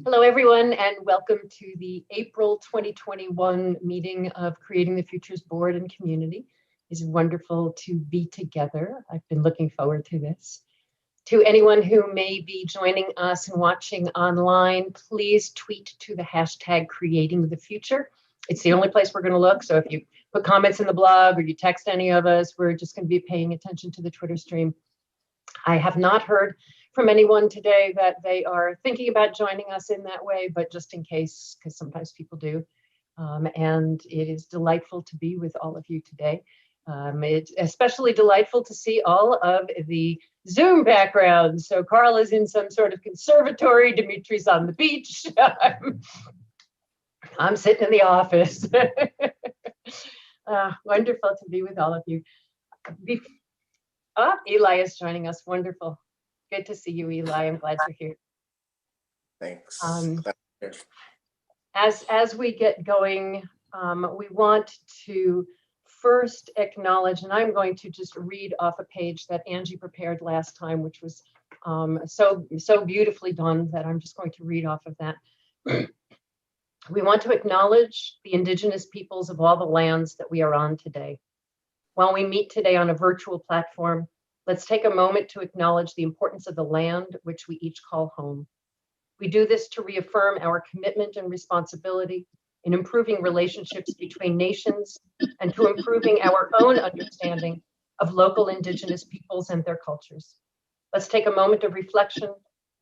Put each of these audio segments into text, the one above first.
Hello, everyone, and welcome to the April 2021 meeting of Creating the Futures Board and Community. It's wonderful to be together. I've been looking forward to this. To anyone who may be joining us and watching online, please tweet to the hashtag Creating the Future. It's the only place we're going to look. So if you put comments in the blog or you text any of us, we're just going to be paying attention to the Twitter stream. I have not heard from anyone today that they are thinking about joining us in that way, but just in case, because sometimes people do. And it is delightful to be with all of you today. It's especially delightful to see all of the Zoom backgrounds. So Carl is in some sort of conservatory, Dimitri's on the beach. I'm sitting in the office. Wonderful to be with all of you. Eli is joining us. Wonderful. Good to see you, Eli. I'm glad you're here. Thanks. As we get going, we want to first acknowledge, and I'm going to just read off a page that Angie prepared last time, which was so beautifully done that I'm just going to read off of that. We want to acknowledge the Indigenous peoples of all the lands that we are on today. While we meet today on a virtual platform, let's take a moment to acknowledge the importance of the land which we each call home. We do this to reaffirm our commitment and responsibility in improving relationships between nations and to improving our own understanding of local Indigenous peoples and their cultures. Let's take a moment of reflection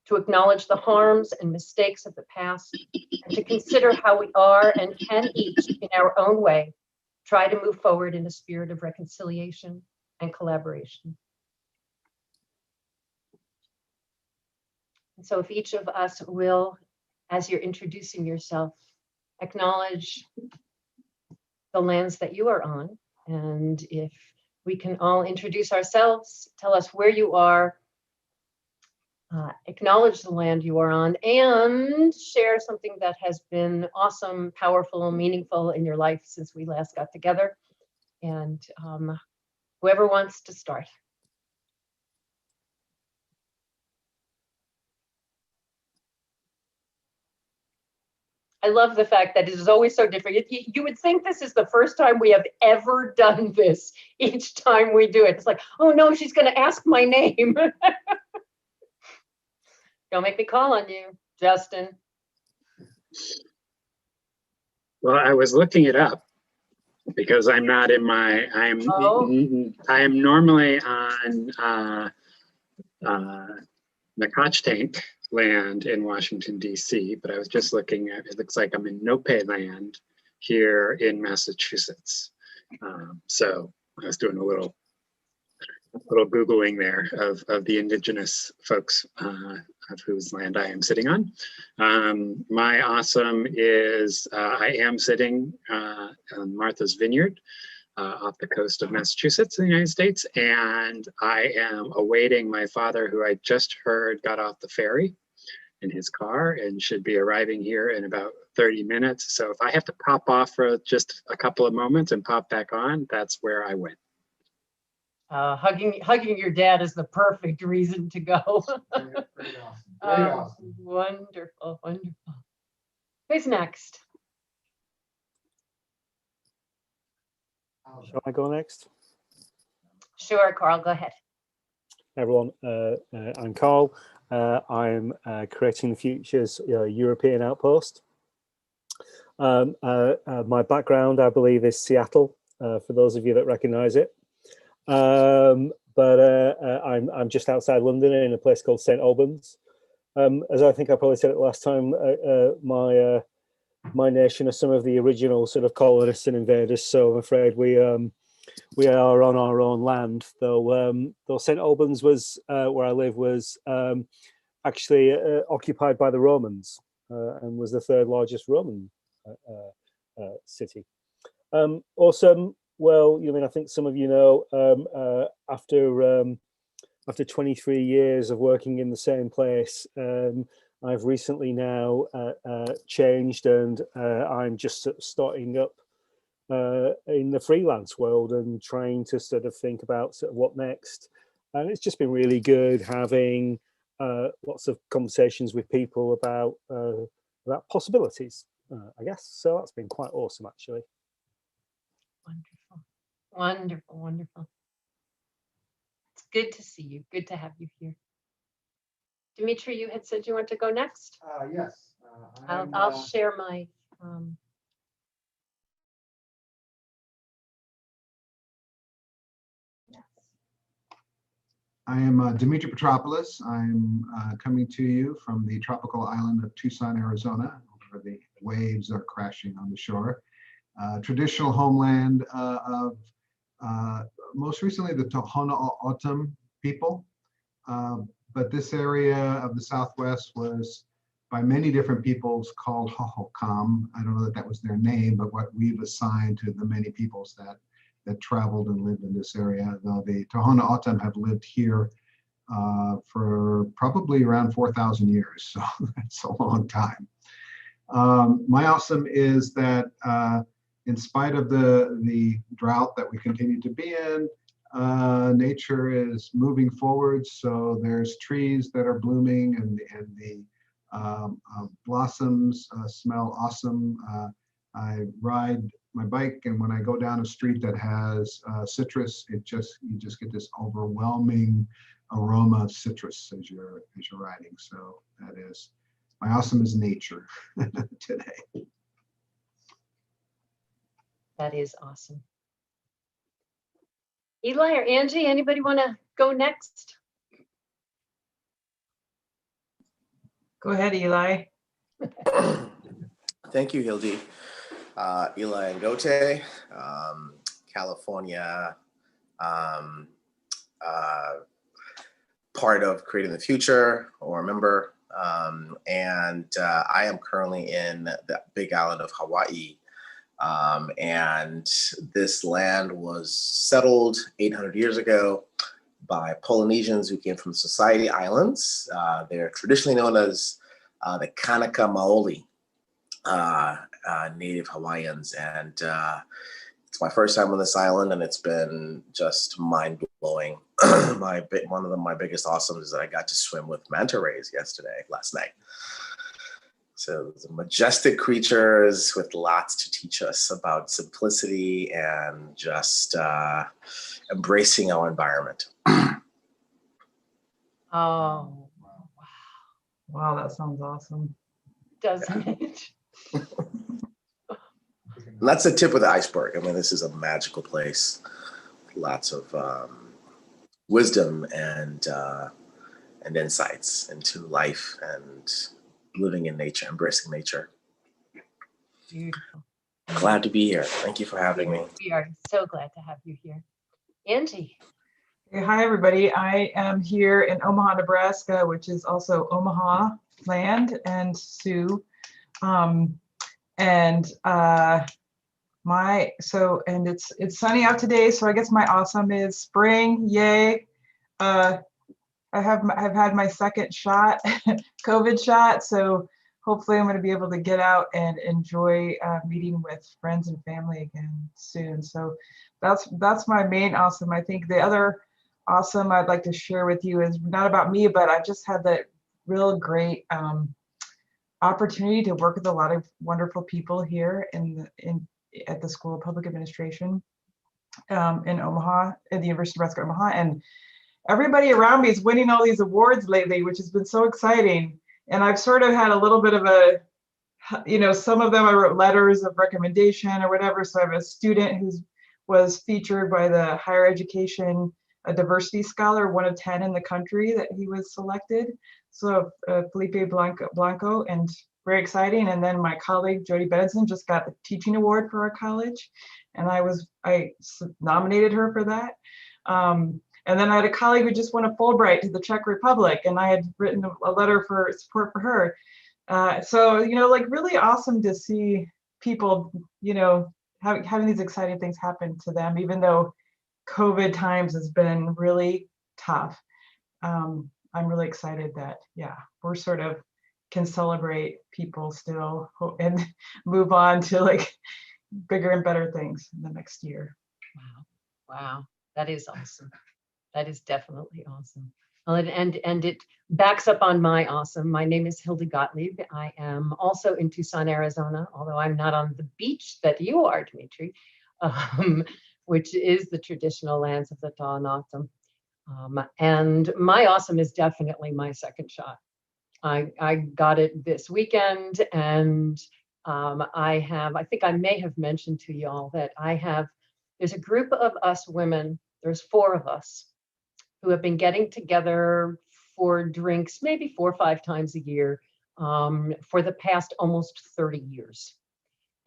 to acknowledge the harms and mistakes of the past and to consider how we are and can each, in our own way, try to move forward in a spirit of reconciliation and collaboration. And so if each of us will, as you're introducing yourself, acknowledge the lands that you are on, and if we can all introduce ourselves, tell us where you are, acknowledge the land you are on, and share something that has been awesome, powerful, meaningful in your life since we last got together. And whoever wants to start. I love the fact that it is always so different. You would think this is the first time we have ever done this. Each time we do it, it's like, oh no, she's going to ask my name. Don't make me call on you, Justin. Well, I was looking it up because I'm not in my, I am normally on Nacotchtank land in Washington, D.C., but I was just looking at, it looks like I'm in Nope land here in Massachusetts. So I was doing a little Googling there of the Indigenous folks of whose land I am sitting on. My awesome is I am sitting on Martha's Vineyard off the coast of Massachusetts in the United States, and I am awaiting my father, who I just heard got off the ferry in his car and should be arriving here in about 30 minutes. So if I have to pop off for just a couple of moments and pop back on, that's where I went. Hugging your dad is the perfect reason to go. Very awesome. Very awesome. Wonderful, wonderful. Who's next? Shall I go next? Sure, Carl, go ahead. Everyone, I'm Carl. I'm Creating the Future's European outpost. My background, I believe, is Seattle, for those of you that recognize it. I'm just outside London in a place called St. Albans. As I think I probably said it last time, my nation are some of the original sort of colonists and invaders, so I'm afraid we are on our own land. Though St. Albans was where I live was actually occupied by the Romans and was the third largest Roman city. Awesome. Well, I think some of you know, after 23 years of working in the same place, I've recently now changed, and I'm just starting up in the freelance world and trying to sort of think about sort of what next. And it's just been really good having lots of conversations with people about possibilities, I guess. So that's been quite awesome, actually. Wonderful, wonderful, wonderful. It's good to see you. Good to have you here. Dimitri, you had said you want to go next. Yes. I'll share my. I am Dimitri Petropoulos. I'm coming to you from the tropical island of Tucson, Arizona, where the waves are crashing on the shore. Traditional homeland of most recently the Tohono O'odham people. But this area of the Southwest was by many different peoples called Hohokam. I don't know that that was their name, but what we've assigned to the many peoples that traveled and lived in this area. Though the Tohono O'odham have lived here for probably around 4,000 years, so that's a long time. My awesome is that in spite of the drought that we continue to be in, nature is moving forward. So there's trees that are blooming, and the blossoms smell awesome. I ride my bike, and when I go down a street that has citrus, you just get this overwhelming aroma of citrus as you're riding. So that is my awesome is nature today. That is awesome. Eli or Angie, anybody want to go next? Go ahead, Eli. Thank you, Hildy. Eli Ngote, California, part of Creating the Future, or a member, and I am currently in the big island of Hawaii. And this land was settled 800 years ago by Polynesians who came from Society Islands. They're traditionally known as the Kanaka Maoli Native Hawaiians. And it's my first time on this island, and it's been just mind-blowing. One of my biggest awesomes is that I got to swim with manta rays last night. So the majestic creatures with lots to teach us about simplicity and just embracing our environment. Oh, Wow, that sounds awesome. doesn't it? And that's the tip of the iceberg. I mean, this is a magical place. Lots of wisdom and insights into life and living in nature, embracing nature. Beautiful. Glad to be here. Thank you for having me. We are so glad to have you here. Angie. Hey, hi, everybody. I am here in Omaha, Nebraska, which is also Omaha land and Sioux. It's sunny out today, so I guess my awesome is spring. Yay! I've had my second shot, COVID shot, so hopefully I'm going to be able to get out and enjoy meeting with friends and family again soon. So that's my main awesome. I think the other awesome I'd like to share with you is not about me, but I just had that real great opportunity to work with a lot of wonderful people here at the School of Public Administration in Omaha, at the University of Nebraska, Omaha, and everybody around me is winning all these awards lately, which has been so exciting. And I've sort of had a little bit of some of them I wrote letters of recommendation or whatever. So I have a student who was featured by the Higher Education a Diversity Scholar, 1 of 10 in the country that he was selected. So Felipe Blanco, and very exciting. And then my colleague, Jody Benson, just got the teaching award for our college. And I nominated her for that. And then I had a colleague who just won a Fulbright to the Czech Republic, and I had written a letter for support for her. So, like really awesome to see people, having these exciting things happen to them, even though COVID times has been really tough. I'm really excited that, we're sort of can celebrate people still and move on to like bigger and better things in the next year. Wow. Wow. That is awesome. That is definitely awesome. And it backs up on my awesome. My name is Hilda Gottlieb. I am also in Tucson, Arizona, although I'm not on the beach that you are, Dimitri, which is the traditional lands of the Tohono. And my awesome is definitely my second shot. I got it this weekend, and I think I may have mentioned to y'all that there's a group of us women, there's 4 of us, who have been getting together for drinks maybe 4 or 5 times a year for the past almost 30 years.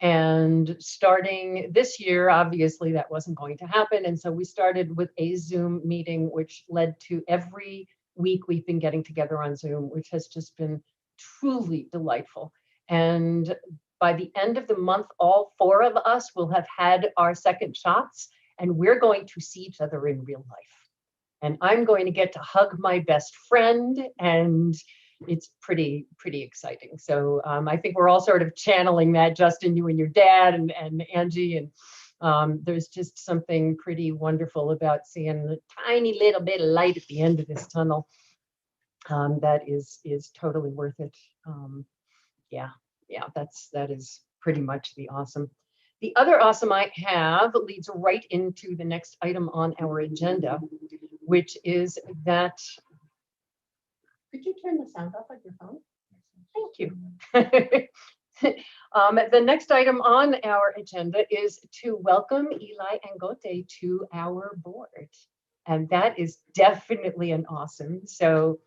And starting this year, obviously that wasn't going to happen. And so we started with a Zoom meeting, which led to every week we've been getting together on Zoom, which has just been truly delightful. And by the end of the month, all 4 of us will have had our second shots, and we're going to see each other in real life. And I'm going to get to hug my best friend, and it's pretty exciting. So I think we're all sort of channeling that, Justin, you and your dad, and Angie, and there's just something pretty wonderful about seeing a tiny little bit of light at the end of this tunnel. That is totally worth it. Yeah, that is pretty much the awesome. The other awesome I have leads right into the next item on our agenda, which is that, could you turn the sound off on your phone? Thank you. The next item on our agenda is to welcome Eli Angote to our board. And that is definitely an awesome. So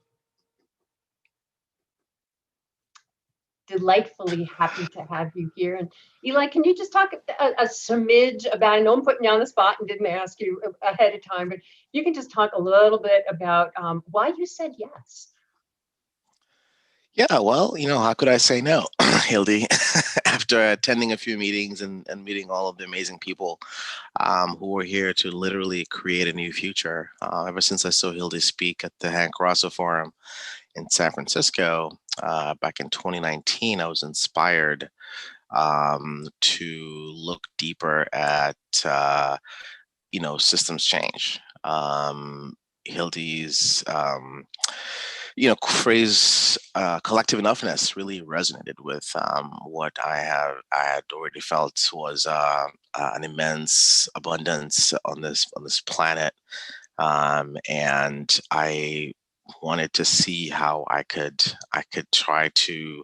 delightfully happy to have you here. And Eli, can you just talk a smidge about, I know I'm putting you on the spot and didn't ask you ahead of time, but you can just talk a little bit about why you said yes. Yeah, well, how could I say no, Hildy? After attending a few meetings and meeting all of the amazing people who were here to literally create a new future. Ever since I saw Hildy speak at the Hank Rosso Forum in San Francisco back in 2019, I was inspired to look deeper at, systems change. Hildy's phrase collective enoughness really resonated with what I had already felt was an immense abundance on this planet, and I wanted to see how I could try to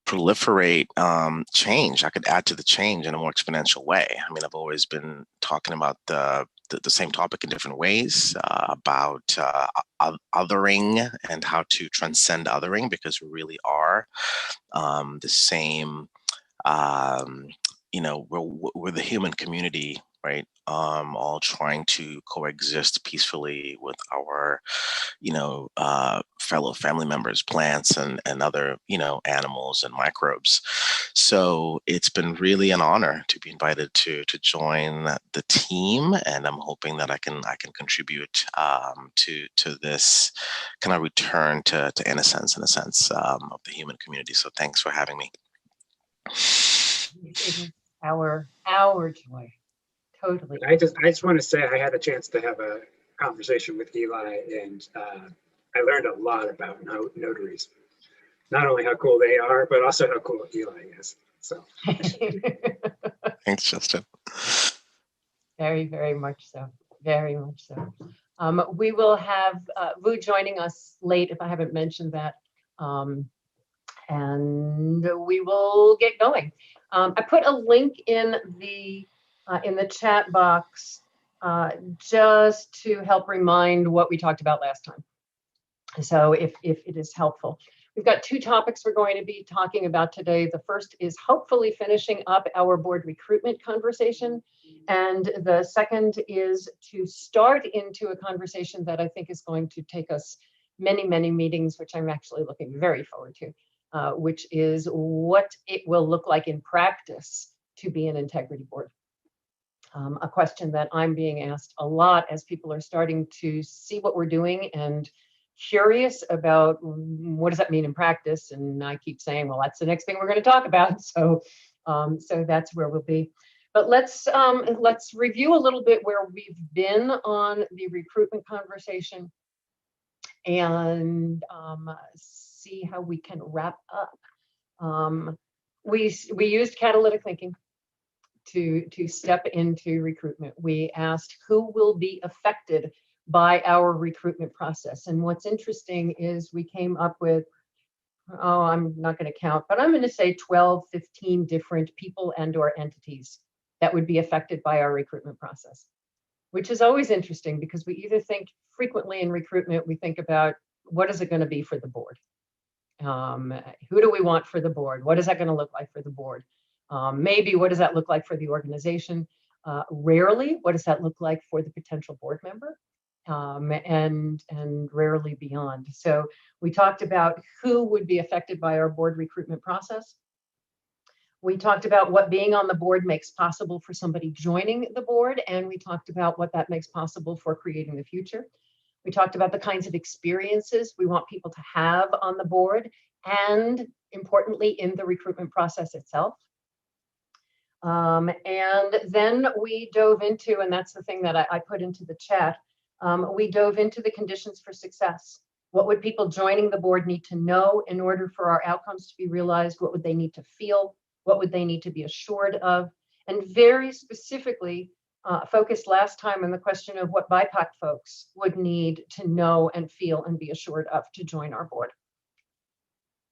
proliferate change. I could add to the change in a more exponential way. I mean, I've always been talking about the same topic in different ways, about othering and how to transcend othering, because we really are the same. We're the human community, right? All trying to coexist peacefully with our, fellow family members, plants and other, animals and microbes. So it's been really an honor to be invited to join the team, and I'm hoping that I can contribute to this kind of return to innocence, in a sense, of the human community. So thanks for having me. It is our joy. Totally. I just want to say I had a chance to have a conversation with Eli, and I learned a lot about notaries. Not only how cool they are, but also how cool Eli is. So thanks, Justin. Very, very much so. Very much so. We will have Vu joining us late, if I haven't mentioned that. And we will get going. I put a link in the chat box just to help remind what we talked about last time. So if it is helpful. We've got 2 topics we're going to be talking about today. The first is hopefully finishing up our board recruitment conversation. And the second is to start into a conversation that I think is going to take us many, many meetings, which I'm actually looking very forward to, which is what it will look like in practice to be an integrity board. A question that I'm being asked a lot as people are starting to see what we're doing and curious about what does that mean in practice. And I keep saying, well, that's the next thing we're going to talk about. So that's where we'll be. But let's review a little bit where we've been on the recruitment conversation and see how we can wrap up. We used catalytic thinking to step into recruitment. We asked who will be affected by our recruitment process. And what's interesting is we came up with, oh, I'm not going to count, but I'm going to say 12, 15 different people and or entities that would be affected by our recruitment process, which is always interesting because we either think frequently in recruitment, we think about what is it going to be for the board? Who do we want for the board? What is that going to look like for the board? Maybe what does that look like for the organization? Rarely, what does that look like for the potential board member? And rarely beyond. So we talked about who would be affected by our board recruitment process. We talked about what being on the board makes possible for somebody joining the board, and we talked about what that makes possible for creating the future. We talked about the kinds of experiences we want people to have on the board, and importantly, in the recruitment process itself. And then we dove into, and that's the thing that I put into the chat, we dove into the conditions for success. What would people joining the board need to know in order for our outcomes to be realized? What would they need to feel? What would they need to be assured of? And very specifically, focused last time on the question of what BIPOC folks would need to know and feel and be assured of to join our board.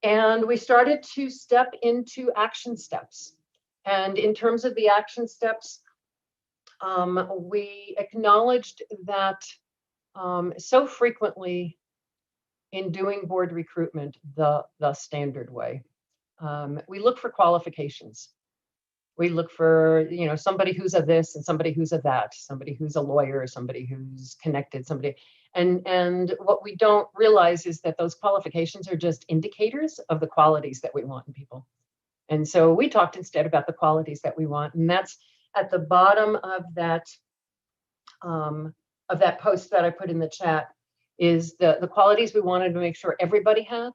And we started to step into action steps. And in terms of the action steps, we acknowledged that so frequently in doing board recruitment the standard way, we look for qualifications. We look for, you know, somebody who's a this and somebody who's a that, somebody who's a lawyer, somebody who's connected, somebody. And what we don't realize is that those qualifications are just indicators of the qualities that we want in people. And so we talked instead about the qualities that we want, and that's at the bottom of that post that I put in the chat is the qualities we wanted to make sure everybody had,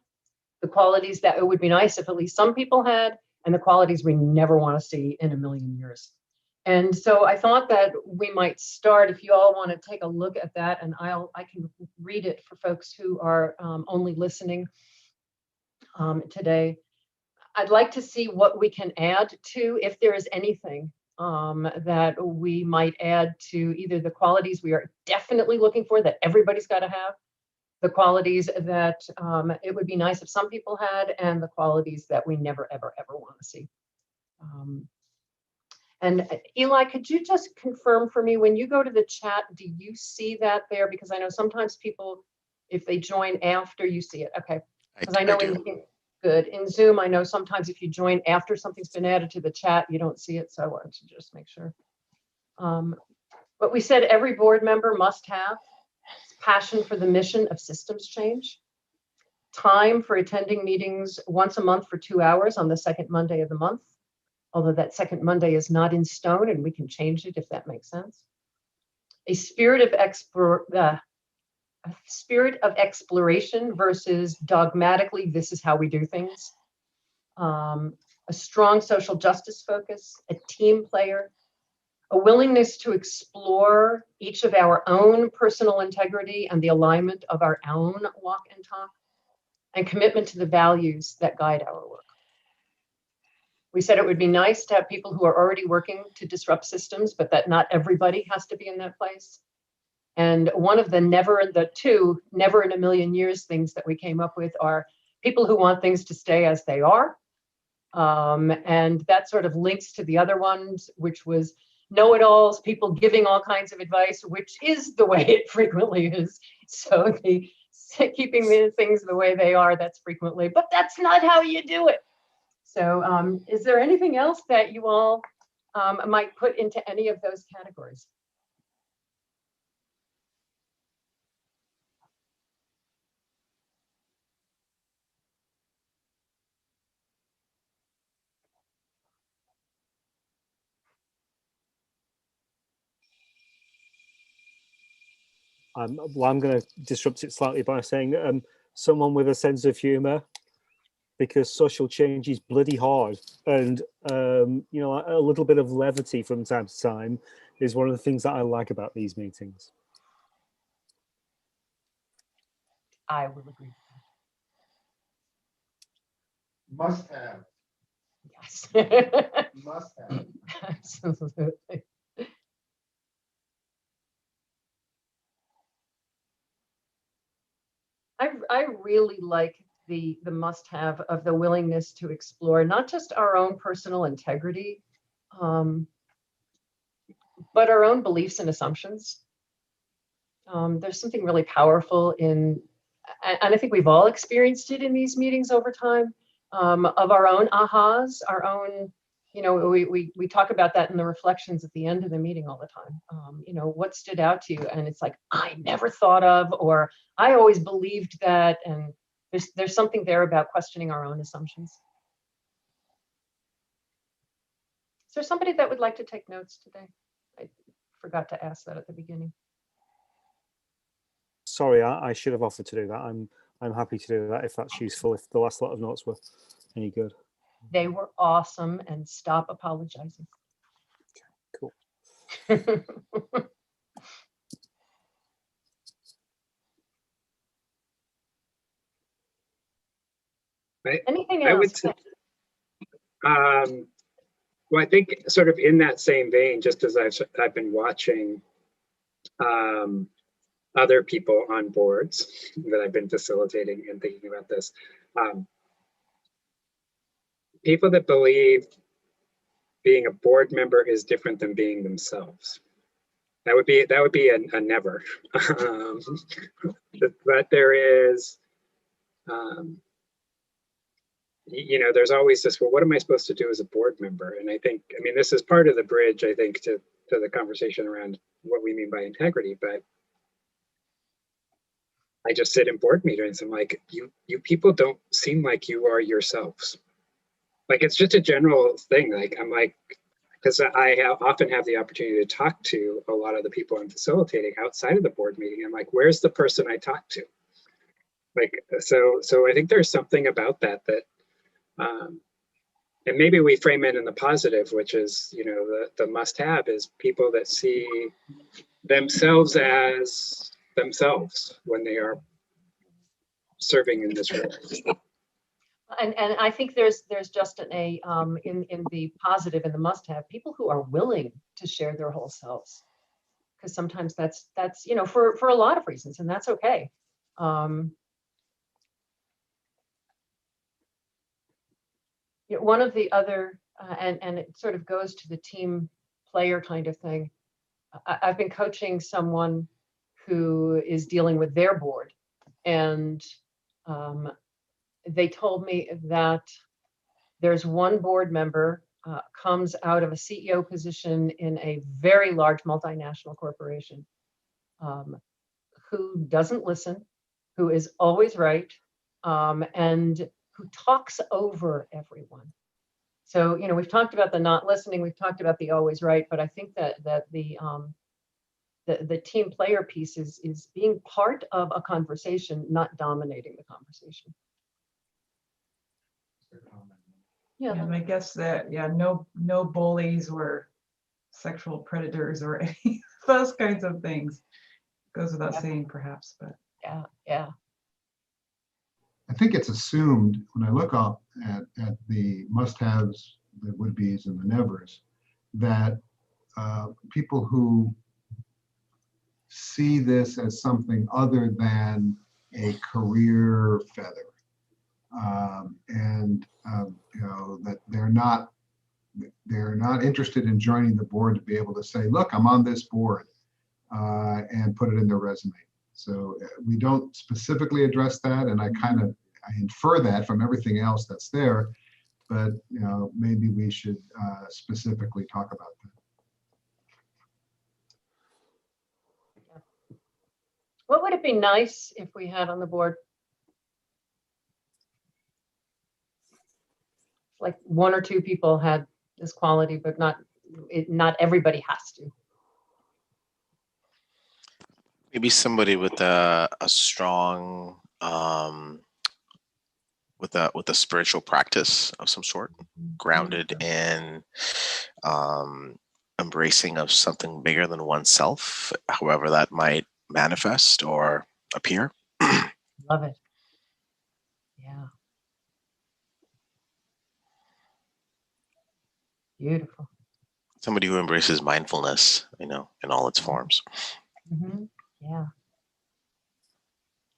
the qualities that it would be nice if at least some people had, and the qualities we never want to see in a million years. And so I thought that we might start, if you all want to take a look at that, and I can read it for folks who are only listening today. I'd like to see what we can add to, if there is anything that we might add to either the qualities we are definitely looking for that everybody's got to have, the qualities that it would be nice if some people had, and the qualities that we never, ever, ever want to see. And Eli, could you just confirm for me, when you go to the chat, do you see that there? Because I know sometimes people, if they join after, you see it. Okay. Because I know good. In Zoom, I know sometimes if you join after something's been added to the chat, you don't see it. So I wanted to just make sure. But we said every board member must have passion for the mission of systems change, time for attending meetings once a month for 2 hours on the second Monday of the month, although that second Monday is not in stone and we can change it if that makes sense. A spirit of exploration versus dogmatically, this is how we do things. A strong social justice focus, a team player, a willingness to explore each of our own personal integrity and the alignment of our own walk and talk, and commitment to the values that guide our work. We said it would be nice to have people who are already working to disrupt systems, but that not everybody has to be in that place. And one of the two never in a million years things that we came up with are people who want things to stay as they are. And that sort of links to the other ones, which was know-it-alls, people giving all kinds of advice, which is the way it frequently is. So keeping the things the way they are, that's frequently, but that's not how you do it. So is there anything else that you all might put into any of those categories? Well, I'm going to disrupt it slightly by saying someone with a sense of humor. because social change is bloody hard, and you know, a little bit of levity from time to time is one of the things that I like about these meetings. I will agree. Must have, Yes. must have. Absolutely. I really like the must-have of the willingness to explore not just our own personal integrity, but our own beliefs and assumptions. There's something really powerful in, and I think we've all experienced it in these meetings over time, of our own ahas, our own, you know, we talk about that in the reflections at the end of the meeting all the time. You know, what stood out to you? And it's like, I never thought of, or I always believed that. And there's something there about questioning our own assumptions. Is there somebody that would like to take notes today? I forgot to ask that at the beginning. Sorry, I should have offered to do that. I'm happy to do that if that's useful, if the last lot of notes were any good. They were awesome, and stop apologizing. Cool. Anything I else? would say, well, I think sort of in that same vein, just as I've been watching other people on boards that I've been facilitating and thinking about this, people that believe being a board member is different than being themselves. That would be a never. But there is, you know, there's always this, well, what am I supposed to do as a board member? And I think, I mean, this is part of the bridge, I think, to the conversation around what we mean by integrity. But I just sit in board meetings. I'm like, you people don't seem like you are yourselves. Like, it's just a general thing. Like, I'm like, because I often have the opportunity to talk to a lot of the people I'm facilitating outside of the board meeting. I'm like, where's the person I talk to? Like, so I think there's something about that, and maybe we frame it in the positive, which is, you know, the must-have is people that see themselves as themselves when they are serving in this role. And I think there's just in the positive and the must-have, people who are willing to share their whole selves, because sometimes that's you know, for a lot of reasons, and that's okay. You know, one of the other and it sort of goes to the team player kind of thing. I've been coaching someone who is dealing with their board, and they told me that there's one board member comes out of a CEO position in a very large multinational corporation, who doesn't listen, who is always right, and who talks over everyone. So, you know, we've talked about the not listening, we've talked about the always right, but I think that the team player piece is being part of a conversation, not dominating the conversation. Yeah. And I guess that, yeah, no bullies or sexual predators or any of those kinds of things. Goes without saying, perhaps, but Yeah. I think it's assumed when I look up at the must-haves, the would-bes and the nevers, that people who see this as something other than a career feather, and you know, that they're not interested in joining the board to be able to say, look, I'm on this board, and put it in their resume. So we don't specifically address that, and I infer that from everything else that's there, but you know, maybe we should specifically talk about that. What would it be nice if we had on the board? Like one or two people had this quality, but not everybody has to. Maybe somebody with a strong with a spiritual practice of some sort, grounded in embracing of something bigger than oneself, however that might manifest or appear. Love it. Yeah. Beautiful. Somebody who embraces mindfulness, in all its forms. Yeah.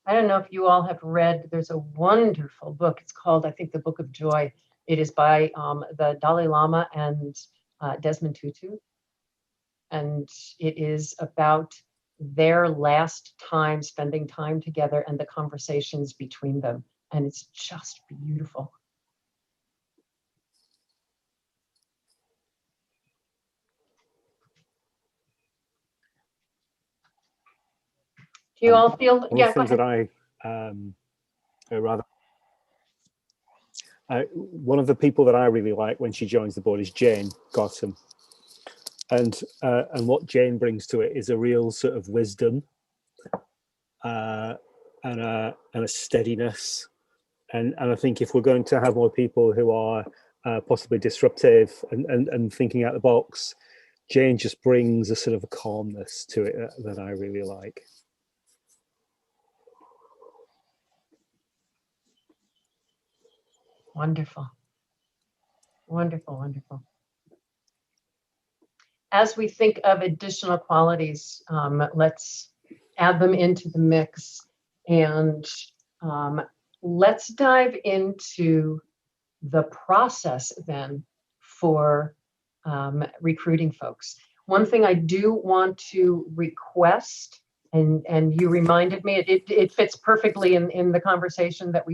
I don't know if you all have read, there's a wonderful book. It's called, I think, The Book of Joy. It is by the Dalai Lama and Desmond Tutu. And it is about their last time spending time together and the conversations between them. And it's just beautiful. Do you all feel? One of Yeah, the things that one of the people that I really like when she joins the board is Jane Gotham, and what Jane brings to it is a real sort of wisdom and a steadiness, and I think if we're going to have more people who are possibly disruptive and thinking out the box, Jane just brings a sort of a calmness to it that I really like. Wonderful. Wonderful, wonderful. As we think of additional qualities, let's add them into the mix, and let's dive into the process then for recruiting folks. One thing I do want to request, and you reminded me, it fits perfectly in the conversation that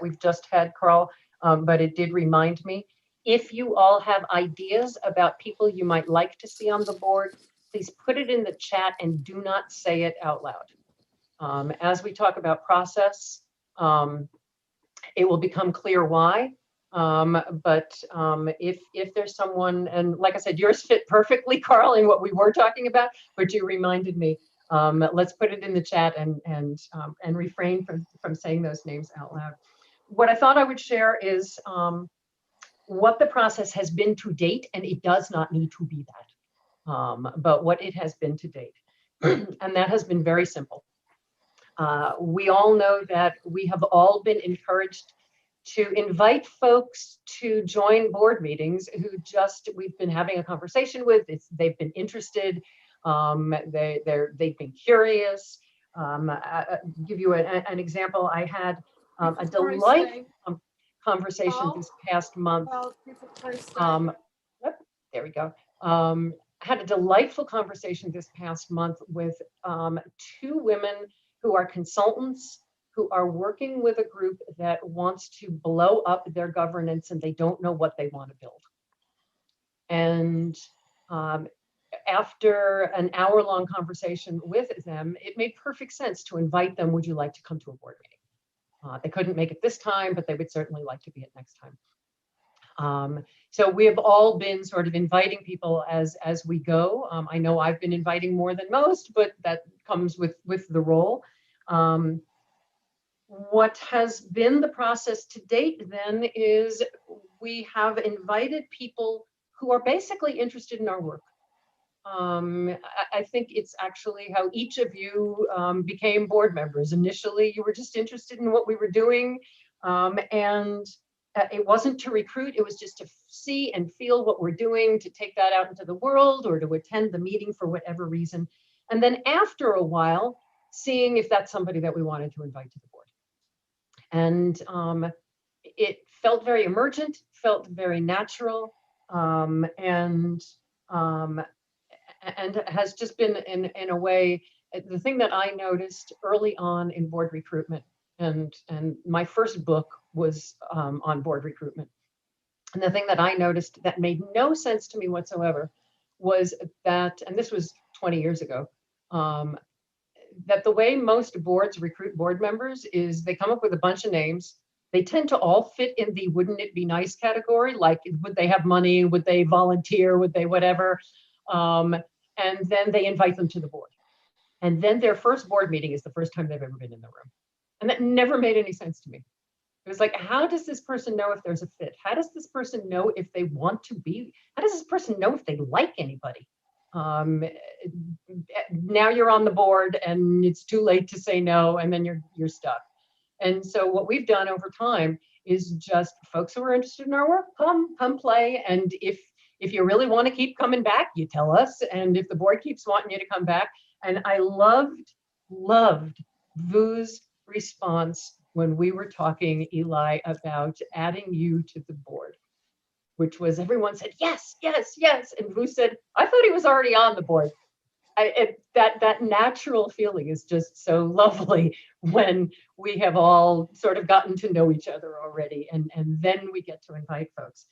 we've just had, Carl, but it did remind me. If you all have ideas about people you might like to see on the board, please put it in the chat and do not say it out loud. As we talk about process, it will become clear why. But if there's someone, and like I said, yours fit perfectly, Carl, in what we were talking about, but you reminded me. Let's put it in the chat and refrain from saying those names out loud. What I thought I would share is what the process has been to date, and it does not need to be that, but what it has been to date. And that has been very simple. We all know that we have all been encouraged to invite folks to join board meetings who we've been having a conversation with, they've been interested, they've been curious. I'll give you an example. I had a delightful conversation this past month. There we go. I had a delightful conversation this past month with 2 women who are consultants who are working with a group that wants to blow up their governance and they don't know what they want to build. And after an hour-long conversation with them, it made perfect sense to invite them. Would you like to come to a board meeting? They couldn't make it this time, but they would certainly like to be at next time. So we have all been sort of inviting people as we go. I know I've been inviting more than most, but that comes with the role. What has been the process to date then is we have invited people who are basically interested in our work. I think it's actually how each of you became board members. Initially, you were just interested in what we were doing, and it wasn't to recruit, it was just to see and feel what we're doing, to take that out into the world or to attend the meeting for whatever reason. And then after a while, seeing if that's somebody that we wanted to invite to the board. And it felt very emergent, felt very natural, and has just been in a way, the thing that I noticed early on in board recruitment, and my first book was on board recruitment. And the thing that I noticed that made no sense to me whatsoever was that, and this was 20 years ago, that the way most boards recruit board members is they come up with a bunch of names. They tend to all fit in the wouldn't it be nice category, like would they have money, would they volunteer, would they whatever, and then they invite them to the board. And then their first board meeting is the first time they've ever been in the room. And that never made any sense to me. It was like, how does this person know if there's a fit? How does this person know if they want to be? How does this person know if they like anybody? Now you're on the board and it's too late to say no, and then you're stuck. And so what we've done over time is just folks who are interested in our work, come play. And if you really want to keep coming back, you tell us. And if the board keeps wanting you to come back, and I loved Vu's response when we were talking, Eli, about adding you to the board, which was everyone said, yes, yes, yes. And Vu said, I thought he was already on the board. That natural feeling is just so lovely when we have all sort of gotten to know each other already, and then we get to invite folks.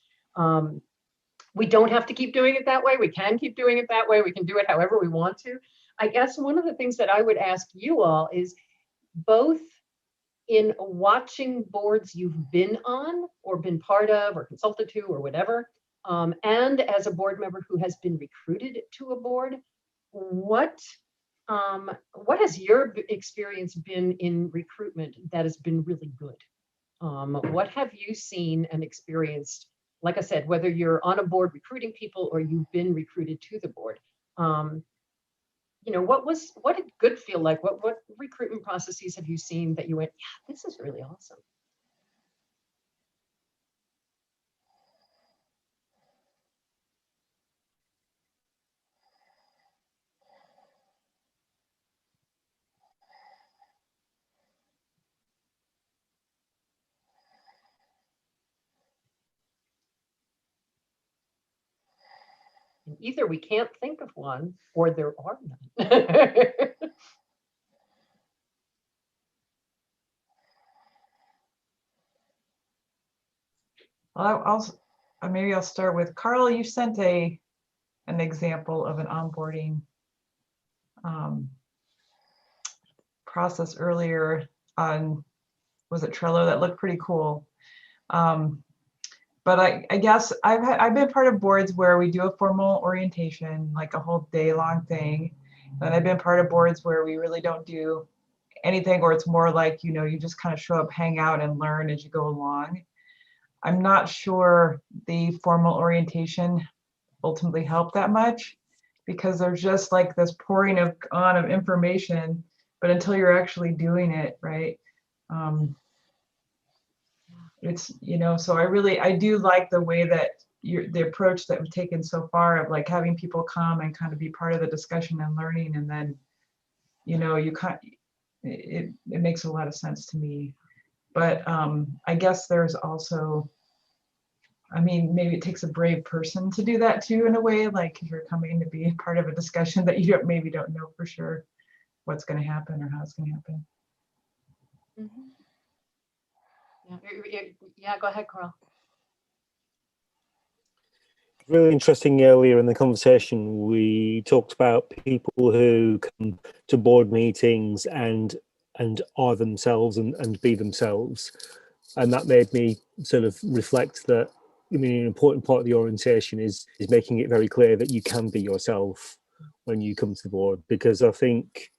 We don't have to keep doing it that way. We can keep doing it that way. We can do it however we want to. I guess one of the things that I would ask you all is, both in watching boards you've been on or been part of or consulted to or whatever, and as a board member who has been recruited to a board, what has your experience been in recruitment that has been really good? What have you seen and experienced? Like I said, whether you're on a board recruiting people or you've been recruited to the board, what did good feel like? What recruitment processes have you seen that you went, yeah, this is really awesome? And either we can't think of one or there are none. Well, maybe I'll start with Carl. You sent an example of an onboarding process earlier on, was it Trello? That looked pretty cool. But I guess I've been part of boards where we do a formal orientation, like a whole day long thing. And I've been part of boards where we really don't do anything, or it's more like, you just kind of show up, hang out, and learn as you go along. I'm not sure the formal orientation ultimately helped that much, because there's just like this pouring on of information, but until you're actually doing it, right? It's, so I do like the way that the approach that we've taken so far of like having people come and kind of be part of the discussion and learning, and then, it makes a lot of sense to me. But I guess there's also, maybe it takes a brave person to do that too, in a way, like if you're coming to be part of a discussion that you maybe don't know for sure what's going to happen or how it's going to happen. Mm-hmm. Yeah, go ahead, Carl. Really interesting. Earlier in the conversation, we talked about people who come to board meetings and are themselves and be themselves, and that made me sort of reflect that. An important part of the orientation is making it very clear that you can be yourself when you come to the board, because I think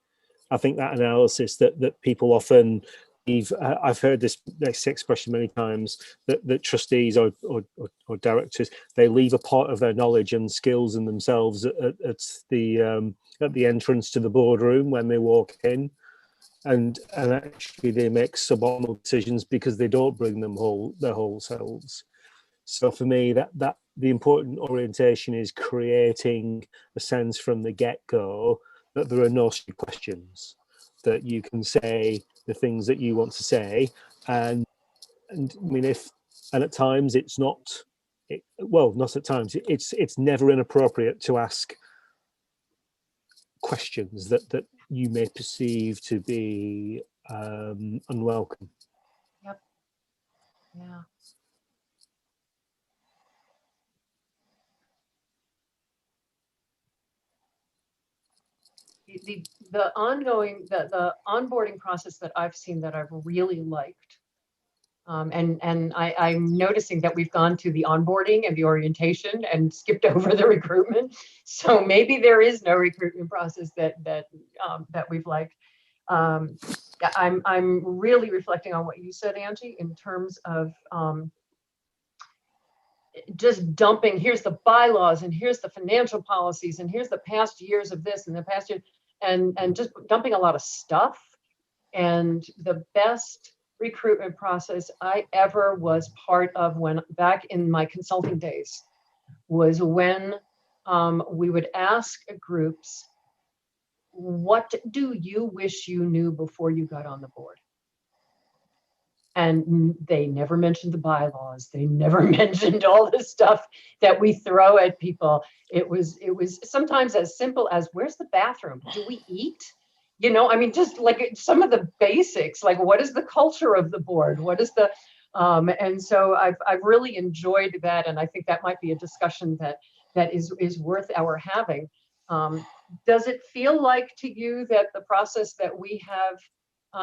that analysis that people often leave, I've heard this expression many times, that trustees or directors, they leave a part of their knowledge and skills and themselves at the entrance to the boardroom when they walk in, and actually they make suboptimal decisions because they don't bring their whole selves. So for me, that the important orientation is creating a sense from the get-go that there are no stupid questions, that you can say the things that you want to say, and at times it's not at times, it's never inappropriate to ask questions that you may perceive to be unwelcome. Yep. Yeah. The onboarding process that I've seen that I've really liked, and I'm noticing that we've gone to the onboarding and the orientation and skipped over the recruitment. So maybe there is no recruitment process that we've liked. I'm really reflecting on what you said, Angie, in terms of just dumping, here's the bylaws and here's the financial policies and here's the past years of this and the past year, and just dumping a lot of stuff. And the best recruitment process I ever was part of when back in my consulting days was when we would ask groups, what do you wish you knew before you got on the board? And they never mentioned the bylaws. They never mentioned all the stuff that we throw at people. It was sometimes as simple as, where's the bathroom? Do we eat? You know, I mean, just like some of the basics, like what is the culture of the board? What is the, and so I've really enjoyed that. And I think that might be a discussion that is worth our having. Does it feel like to you that the process that we have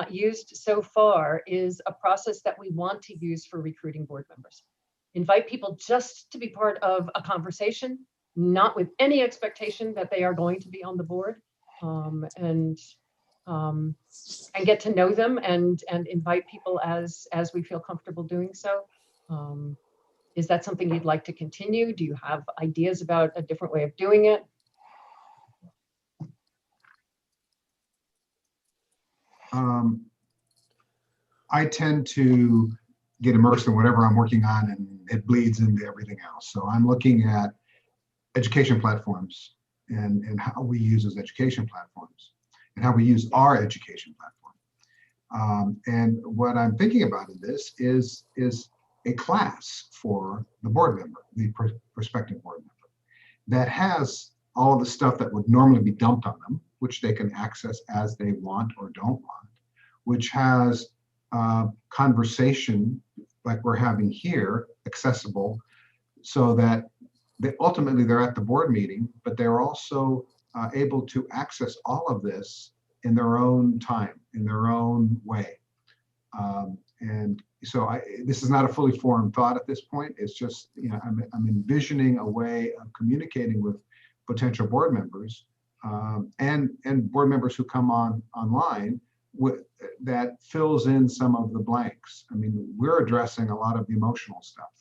used so far is a process that we want to use for recruiting board members? Invite people just to be part of a conversation, not with any expectation that they are going to be on the board, and get to know them and invite people as we feel comfortable doing so. Is that something you'd like to continue? Do you have ideas about a different way of doing it? I tend to get immersed in whatever I'm working on, and it bleeds into everything else. So I'm looking at education platforms and how we use those education platforms and how we use our education platform. And what I'm thinking about in this is a class for the board member, the prospective board member, that has all of the stuff that would normally be dumped on them, which they can access as they want or don't want, which has conversation like we're having here accessible, so that ultimately they're at the board meeting, but they're also able to access all of this in their own time, in their own way. And so this is not a fully formed thought at this point. It's just, you know, I'm envisioning a way of communicating with potential board members and board members who come online that fills in some of the blanks. I mean, we're addressing a lot of the emotional stuff,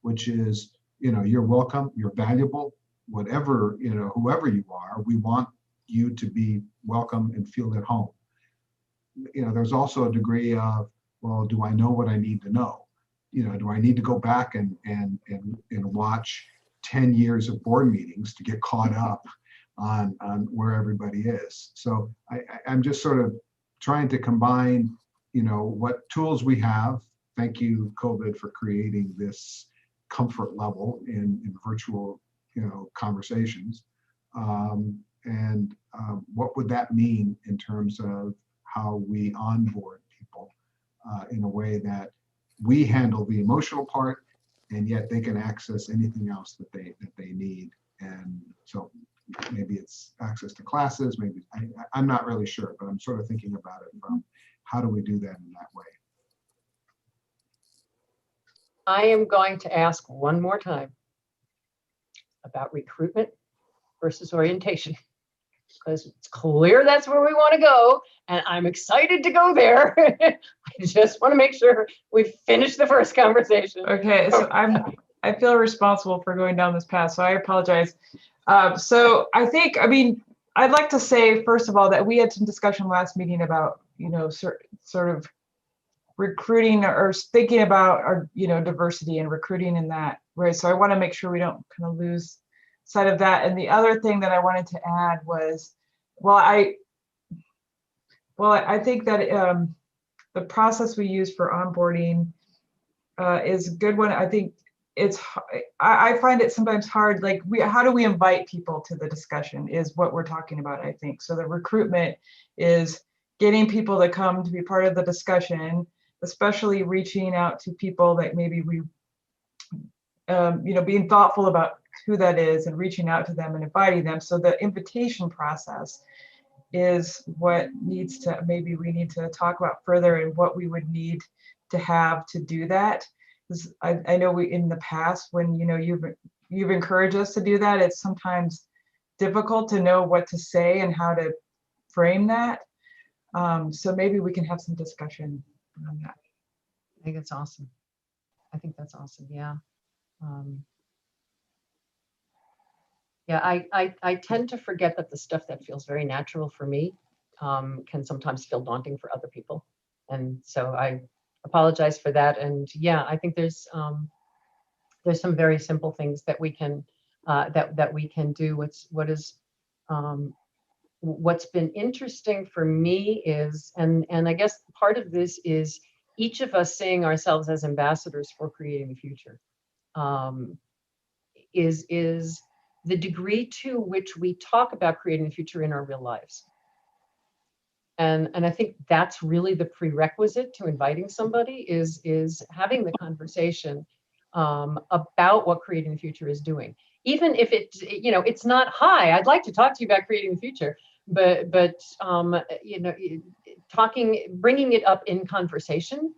which is, you know, you're welcome, you're valuable, whatever, you know, whoever you are, we want you to be welcome and feel at home. You know, there's also a degree of, well, do I know what I need to know? You know, do I need to go back and watch 10 years of board meetings to get caught up on where everybody is? So I'm just sort of trying to combine, you know, what tools we have. Thank you, COVID, for creating this comfort level in virtual, you know, conversations. What would that mean in terms of how we onboard people in a way that we handle the emotional part, and yet they can access anything else that they need. And so maybe it's access to classes, maybe I'm not really sure, but I'm sort of thinking about it from how do we do that in that way. I am going to ask one more time about recruitment versus orientation, because it's clear that's where we want to go, and I'm excited to go there. I just want to make sure we finish the first conversation. Okay, so I feel responsible for going down this path, so I apologize. So I mean, I'd like to say, first of all, that we had some discussion last meeting about, you know, sort of recruiting or thinking about our, you know, diversity and recruiting in that way. So I want to make sure we don't kind of lose sight of that. And the other thing that I wanted to add was, I think that the process we use for onboarding is a good one. I think I find it sometimes hard, like how do we invite people to the discussion is what we're talking about, I think. So the recruitment is getting people to come to be part of the discussion, especially reaching out to people that maybe we, you know, being thoughtful about who that is and reaching out to them and inviting them. So the invitation process is what needs to, maybe we need to talk about further, and what we would need to have to do that. I know we, in the past, when, you know, you've encouraged us to do that, it's sometimes difficult to know what to say and how to frame that. So maybe we can have some discussion on that. I think it's awesome. I think that's awesome. Yeah. Yeah, I tend to forget that the stuff that feels very natural for me can sometimes feel daunting for other people. And so I apologize for that. And yeah, I think there's some very simple things that we can that we can do. What's been interesting for me is, and I guess part of this is each of us seeing ourselves as ambassadors for creating the future, is the degree to which we talk about creating the future in our real lives. And I think that's really the prerequisite to inviting somebody is having the conversation about what creating the future is doing. Even if it's not, hi, I'd like to talk to you about creating the future, but bringing it up in conversations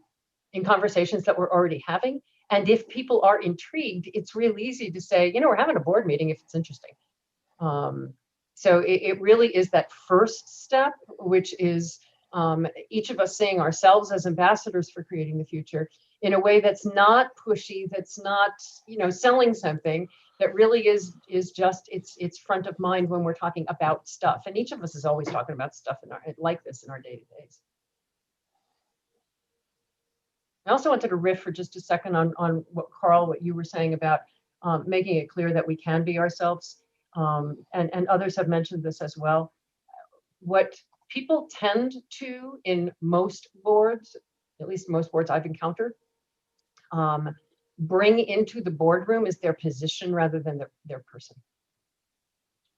that we're already having. And if people are intrigued, it's real easy to say, we're having a board meeting if it's interesting. So it really is that first step, which is each of us seeing ourselves as ambassadors for creating the future in a way that's not pushy, that's not, selling something, that really is just, it's front of mind when we're talking about stuff. And each of us is always talking about stuff like this in our day-to-days. I also wanted to riff for just a second on what you were saying about making it clear that we can be ourselves. And others have mentioned this as well. What people tend to, in most boards, at least most boards I've encountered, bring into the boardroom is their position rather than their person.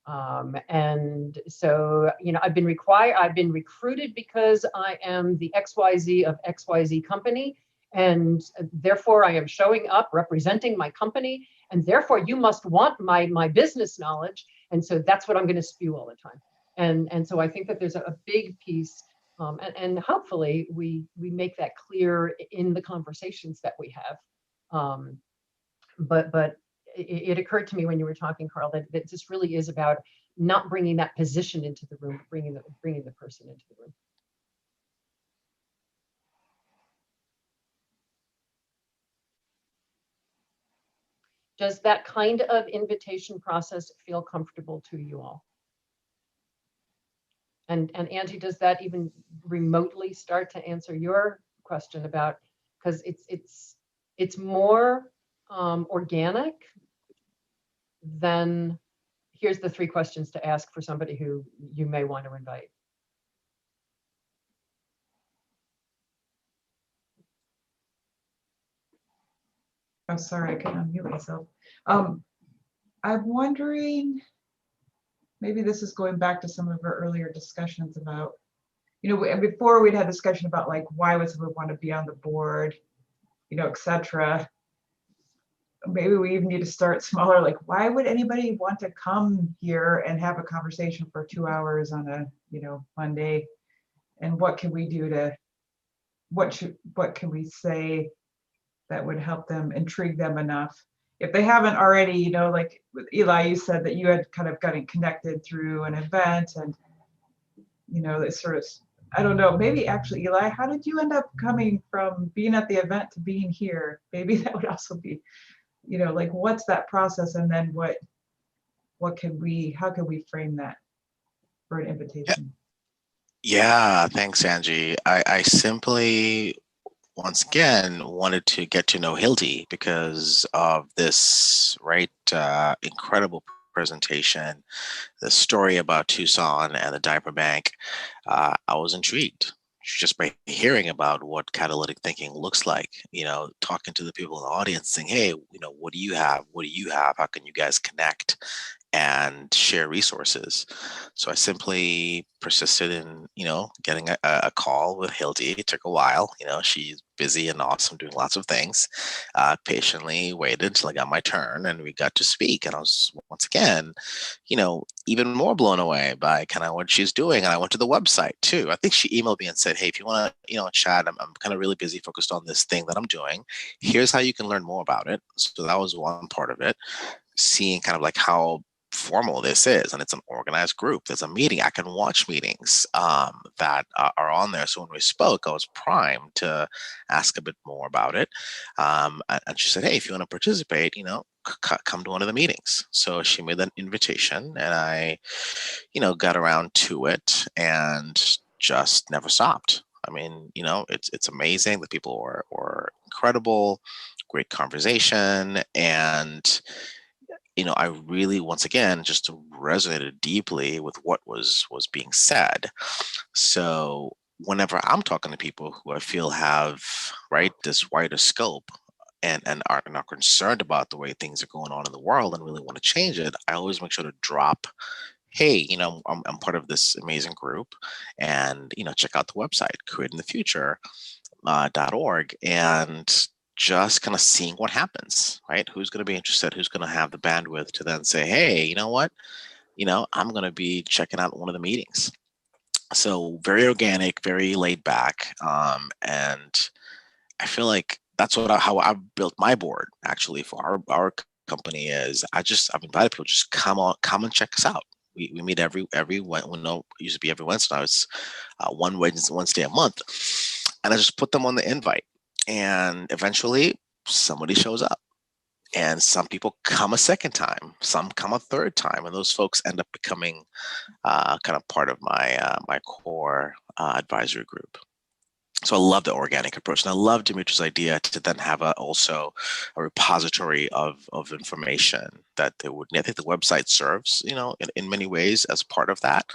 And so, I've been recruited because I am the XYZ of XYZ company, and therefore I am showing up representing my company, and therefore you must want my business knowledge, and so that's what I'm going to spew all the time. And so I think that there's a big piece, and hopefully we make that clear in the conversations that we have. But it occurred to me when you were talking, Carl, that this really is about not bringing that position into the room, bringing the person into the room. Does that kind of invitation process feel comfortable to you all? And Angie, does that even remotely start to answer your question about, because it's more organic than, here's the 3 questions to ask for somebody who you may want to invite. Oh, sorry, I couldn't unmute myself. I'm wondering, maybe this is going back to some of our earlier discussions about, before we'd had discussion about like, why would someone want to be on the board, etc. Maybe we even need to start smaller, like why would anybody want to come here and have a conversation for 2 hours on a, Monday? And what can we do to, what can we say that would help them, intrigue them enough? If they haven't already, like with Eli, you said that you had kind of gotten connected through an event, and it's sort of, I don't know, maybe actually, Eli, how did you end up coming from being at the event to being here? Maybe that would also be, like what's that process, and then how can we frame that for an invitation? Yeah, thanks, Angie. I simply, once again, wanted to get to know Hildy because of this incredible presentation, the story about Tucson and the diaper bank. I was intrigued just by hearing about what catalytic thinking looks like, talking to the people in the audience saying, hey, what do you have? What do you have? How can you guys connect and share resources? So I simply persisted in, getting a call with Hildy. It took a while. She's busy and awesome doing lots of things. Patiently waited until I got my turn and we got to speak. And I was, once again, even more blown away by kind of what she's doing. And I went to the website too. I think she emailed me and said, hey, if you want to, chat, I'm kind of really busy focused on this thing that I'm doing. Here's how you can learn more about it. So that was one part of it. Seeing kind of like how formal this is, and it's an organized group. There's a meeting. I can watch meetings that are on there. So when we spoke, I was primed to ask a bit more about it. And she said, hey, if you want to participate, come to one of the meetings. So she made an invitation, and I, got around to it and just never stopped. I mean, it's amazing. The people were incredible, great conversation, and I really, once again, just resonated deeply with what was being said. So whenever I'm talking to people who I feel have, right, this wider scope and are concerned about the way things are going on in the world and really want to change it, I always make sure to drop, hey, I'm part of this amazing group, and, check out the website, creatingthefuture.org, and just kind of seeing what happens, right? Who's going to be interested? Who's going to have the bandwidth to then say, hey, you know what? I'm going to be checking out one of the meetings. So very organic, very laid back. And I feel like that's how I built my board actually for our company is I've invited people just come and check us out. We meet every it used to be every Wednesday. Now it's one Wednesday a month. And I just put them on the invite. And eventually somebody shows up, and some people come a second time, some come a third time, and those folks end up becoming kind of part of my my core advisory group. So I love the organic approach, and I love Dimitri's idea to then have also a repository of information that they would. I think the website serves, in many ways as part of that,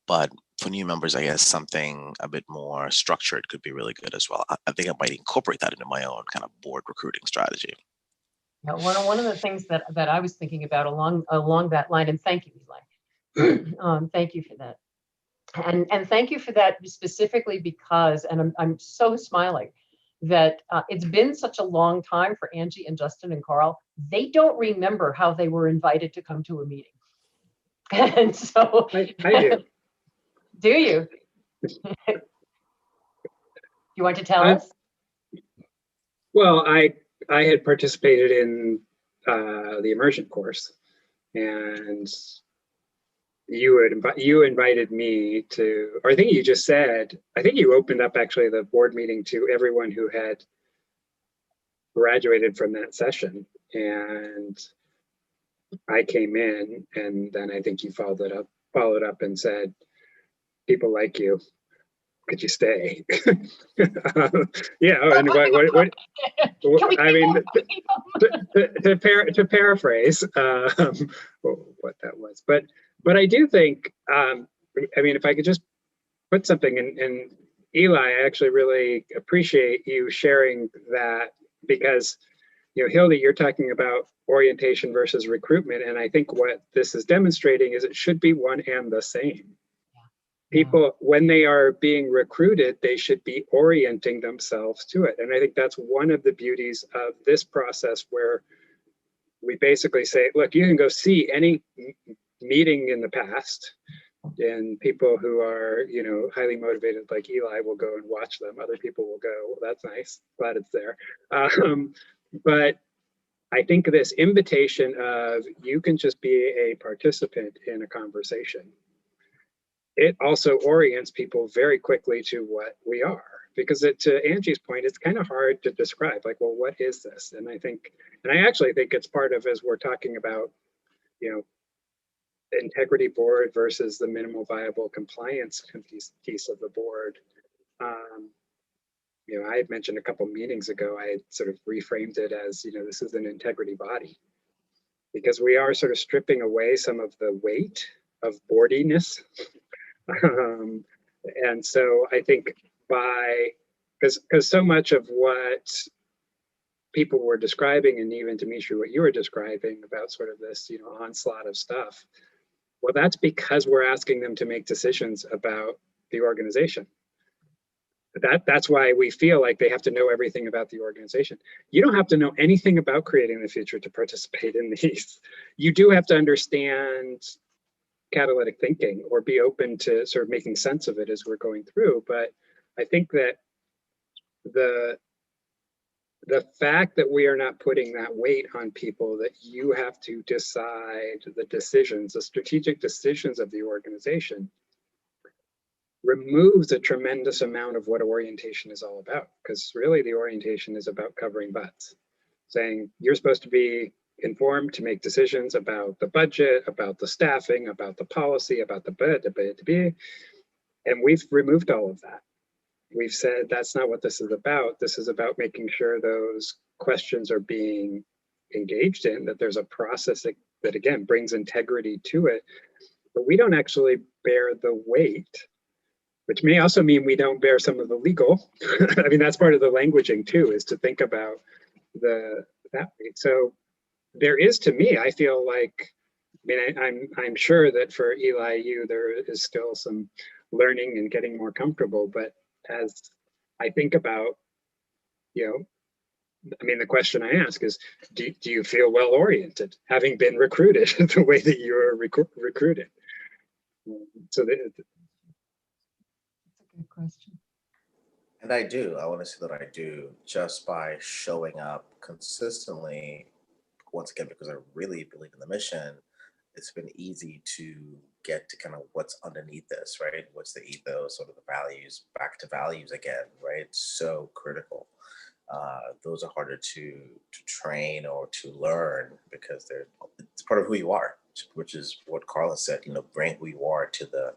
but for new members, I guess something a bit more structured could be really good as well. I think I might incorporate that into my own kind of board recruiting strategy. Yeah, one of the things that I was thinking about along that line, and thank you, Eli. Thank you for that. And thank you for that specifically because, and I'm so smiling that it's been such a long time for Angie and Justin and Carl. They don't remember how they were invited to come to a meeting. And so I do. Do you? You want to tell us? Well, I had participated in the immersion course, and you invited me to, or I think you just said, I think you opened up actually the board meeting to everyone who had graduated from that session, and I came in, and then I think you followed up and said, people like you, could you stay? Yeah. And what I mean, to paraphrase what that was, but I do think, I mean, if I could just put something in, Eli, I actually really appreciate you sharing that, because, Hilda, you're talking about orientation versus recruitment. And I think what this is demonstrating is it should be one and the same. People, when they are being recruited, they should be orienting themselves to it. And I think that's one of the beauties of this process, where we basically say, look, you can go see any meeting in the past, and people who are, highly motivated like Eli will go and watch them. Other people will go, well, that's nice, glad it's there. But I think this invitation of you can just be a participant in a conversation, it also orients people very quickly to what we are, because to Angie's point, it's kind of hard to describe, like, well, what is this? And I actually think it's part of, as we're talking about, the integrity board versus the minimal viable compliance piece of the board. I had mentioned a couple meetings ago, I had sort of reframed it as, this is an integrity body, because we are sort of stripping away some of the weight of boardiness. And so I think because so much of what people were describing, and even Dimitri, what you were describing about sort of this, onslaught of stuff, well, that's because we're asking them to make decisions about the organization. That's why we feel like they have to know everything about the organization. You don't have to know anything about creating the future to participate in these. You do have to understand catalytic thinking, or be open to sort of making sense of it as we're going through. But I think that the the fact that we are not putting that weight on people, that you have to decide the decisions, the strategic decisions of the organization, removes a tremendous amount of what orientation is all about. Because really the orientation is about covering butts, saying you're supposed to be informed to make decisions about the budget, about the staffing, about the policy, about the and we've removed all of that. We've said that's not what this is about. This is about making sure those questions are being engaged in, that there's a process that again brings integrity to it. But we don't actually bear the weight, which may also mean we don't bear some of the legal. I mean, that's part of the languaging too, is to think about that way. So there is, to me, I feel like, I mean, I'm sure that for Eli, there is still some learning and getting more comfortable, but as I think about, I mean, the question I ask is, do you feel well oriented, having been recruited the way that you were recruited? So That's a good question. And I do. I want to say that I do, just by showing up consistently. Once again, because I really believe in the mission, it's been easy to get to kind of what's underneath this, right? What's the ethos, sort of the values, back to values again, right? So critical. Those are harder to train or to learn because it's part of who you are, which is what Carla said. Bring who you are to the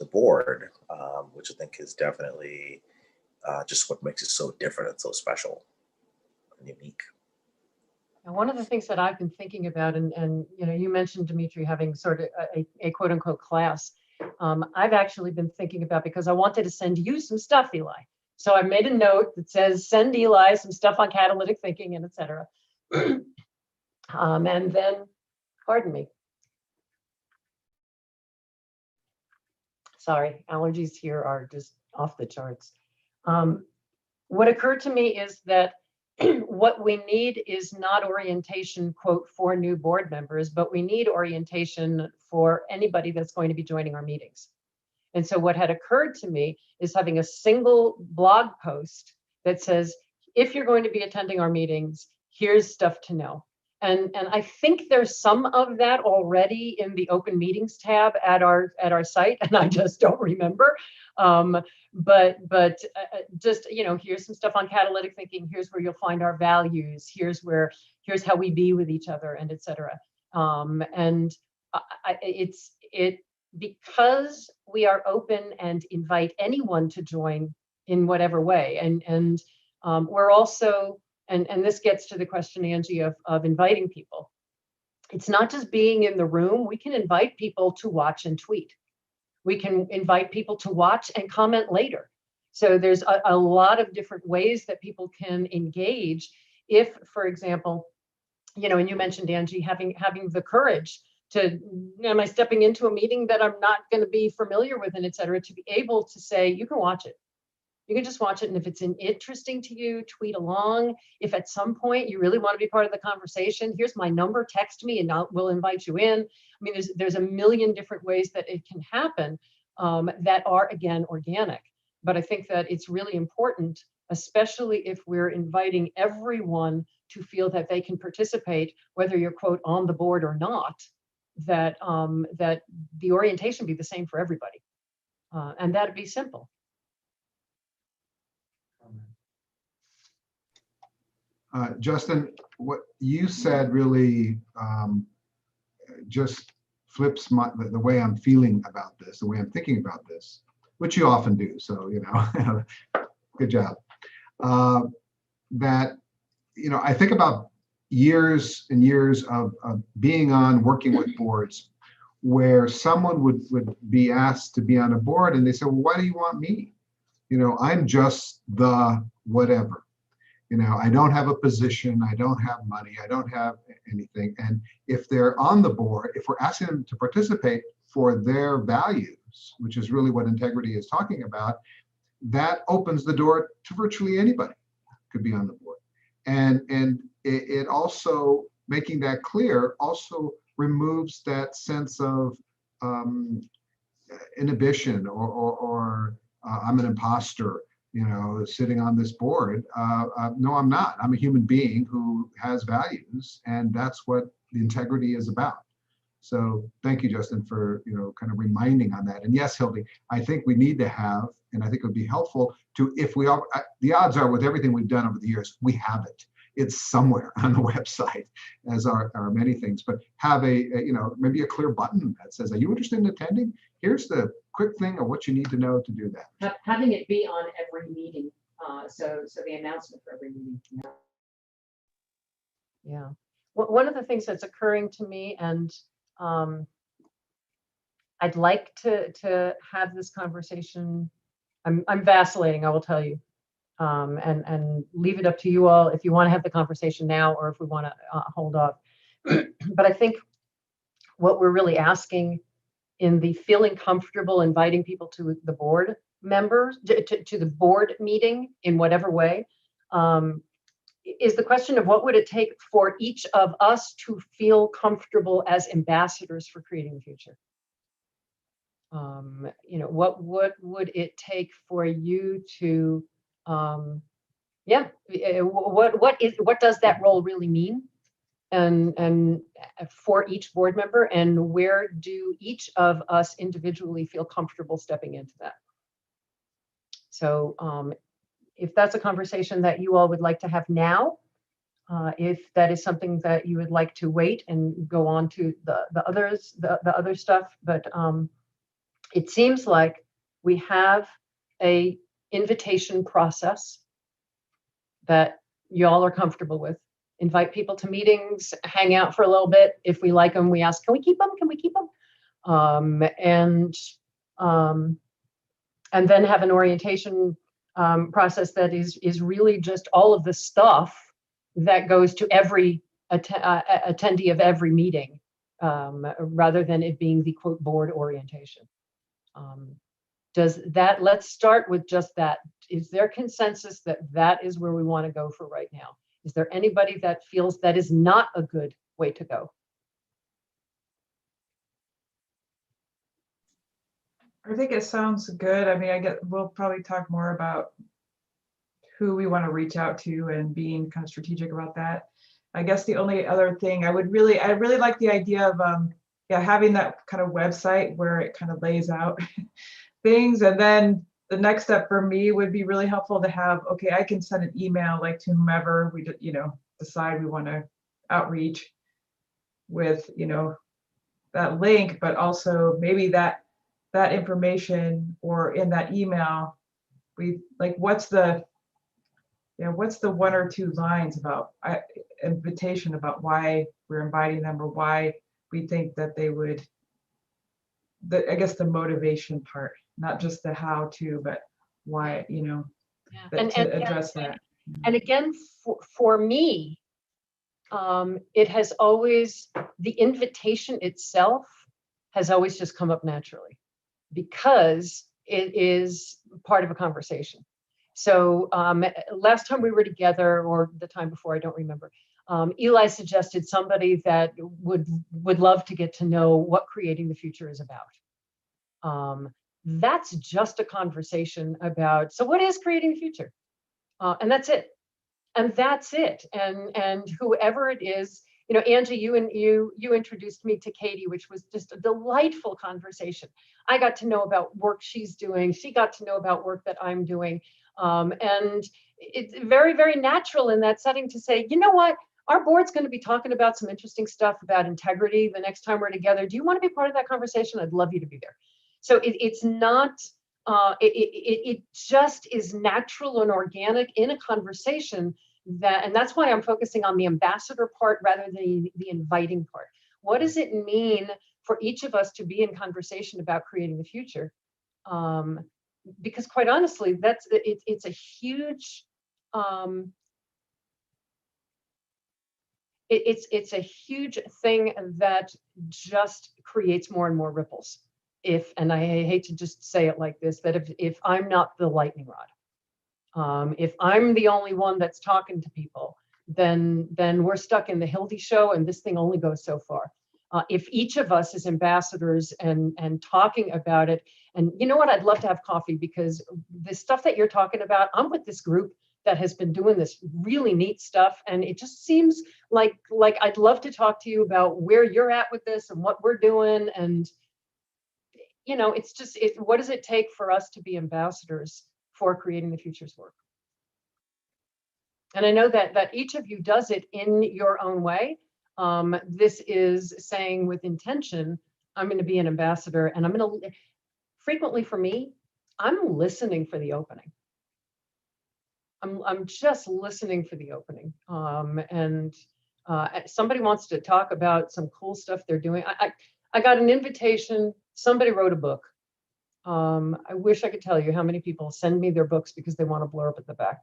board, which I think is definitely just what makes it so different and so special and unique. And one of the things that I've been thinking about, and you mentioned, Dimitri, having sort of a quote unquote class. I've actually been thinking about, because I wanted to send you some stuff, Eli. So I made a note that says, send Eli some stuff on catalytic thinking and et cetera. And then, pardon me. Sorry, allergies here are just off the charts. What occurred to me is that what we need is not orientation, quote, for new board members, but we need orientation for anybody that's going to be joining our meetings. And so what had occurred to me is having a single blog post that says, if you're going to be attending our meetings, here's stuff to know. And I think there's some of that already in the open meetings tab at our site, and I just don't remember. But just, here's some stuff on catalytic thinking. Here's where you'll find our values. Here's how we be with each other, and et cetera. Because we are open and invite anyone to join in whatever way. And we're also, and this gets to the question, Angie, of inviting people. It's not just being in the room. We can invite people to watch and tweet. We can invite people to watch and comment later. So there's a lot of different ways that people can engage. If, for example, and you mentioned, Angie, having the courage to, am I stepping into a meeting that I'm not going to be familiar with, and et cetera, to be able to say, you can watch it. You can just watch it. And if it's interesting to you, tweet along. If at some point you really want to be part of the conversation, here's my number, text me and we'll invite you in. I mean, there's a million different ways that it can happen that are, again, organic. But I think that it's really important, especially if we're inviting everyone to feel that they can participate, whether you're, quote, on the board or not, that the orientation be the same for everybody. And that'd be simple. Justin, what you said really just flips the way I'm feeling about this, the way I'm thinking about this, which you often do. So, good job. That, I think about years and years of being on, working with boards, where someone would be asked to be on a board and they say, well, why do you want me? I'm just the whatever. I don't have a position, I don't have money, I don't have anything. And if they're on the board, if we're asking them to participate for their values, which is really what integrity is talking about, that opens the door to virtually anybody could be on the board. And it also, making that clear, also removes that sense of inhibition or I'm an imposter. sitting on this board. No, I'm not. I'm a human being who has values, and that's what the integrity is about. So thank you, Justin, for kind of reminding on that. And yes, Hildy, I think we need to have, and I think it would be helpful to, if we all, the odds are with everything we've done over the years, we have it. It's somewhere on the website, as are many things. But have maybe a clear button that says, "Are you interested in attending? Here's the quick thing of what you need to know to do that." Having it be on every meeting, so the announcement for every meeting. Yeah. One of the things that's occurring to me, and I'd like to have this conversation. I'm vacillating, I will tell you, and leave it up to you all if you want to have the conversation now or if we want to hold off. But I think what we're really asking in the feeling comfortable inviting people to the board members, to the board meeting in whatever way, is the question of what would it take for each of us to feel comfortable as ambassadors for creating the future? What would it take for you to, what does that role really mean? And for each board member, and where do each of us individually feel comfortable stepping into that? So if that's a conversation that you all would like to have now, if that is something that you would like to wait and go on to the other stuff, but it seems like we have a invitation process that y'all are comfortable with. Invite people to meetings, hang out for a little bit. If we like them, we ask, can we keep them? Can we keep them? And then have an orientation process that is really just all of the stuff that goes to every attendee of every meeting, rather than it being the quote board orientation. Let's start with just that. Is there consensus that that is where we want to go for right now? Is there anybody that feels that is not a good way to go? I think it sounds good. I mean, we'll probably talk more about who we want to reach out to and being kind of strategic about that. I guess the only other thing I really like the idea of having that kind of website where it kind of lays out things. And then the next step for me would be really helpful to have, okay, I can send an email like to whomever we decide we want to outreach with, that link, but also maybe that information, or in that email, we like, what's the one or two lines about invitation about why we're inviting them, or why we think that they would, I guess the motivation part, not just the how to, but why, to address that. And again, for me, it has always, the invitation itself has always just come up naturally, because it is part of a conversation. So last time we were together, or the time before, I don't remember, Eli suggested somebody that would love to get to know what creating the future is about. That's just a conversation about, so what is creating the future? And that's it. And that's it. And whoever it is, Angie, you introduced me to Katie, which was just a delightful conversation. I got to know about work she's doing. She got to know about work that I'm doing. And it's very, very natural in that setting to say, you know what, our board's going to be talking about some interesting stuff about integrity the next time we're together. Do you want to be part of that conversation? I'd love you to be there. So it's not, it just is natural and organic in a conversation. And that's why I'm focusing on the ambassador part rather than the inviting part. What does it mean for each of us to be in conversation about creating the future? Because quite honestly, it's a huge, it's a huge thing that just creates more and more ripples. And I hate to just say it like this, that if I'm not the lightning rod, if I'm the only one that's talking to people, then we're stuck in the Hildy show, and this thing only goes so far. If each of us is ambassadors and talking about it, and you know what, I'd love to have coffee, because the stuff that you're talking about, I'm with this group that has been doing this really neat stuff. And it just seems like I'd love to talk to you about where you're at with this and what we're doing. And, you know, it's just, what does it take for us to be ambassadors for creating the future's work? And I know that each of you does it in your own way. This is saying with intention, I'm going to be an ambassador, and I'm going to, frequently for me, I'm listening for the opening. I'm just listening for the opening. Somebody wants to talk about some cool stuff they're doing. I got an invitation. Somebody wrote a book. I wish I could tell you how many people send me their books because they want a blurb at the back.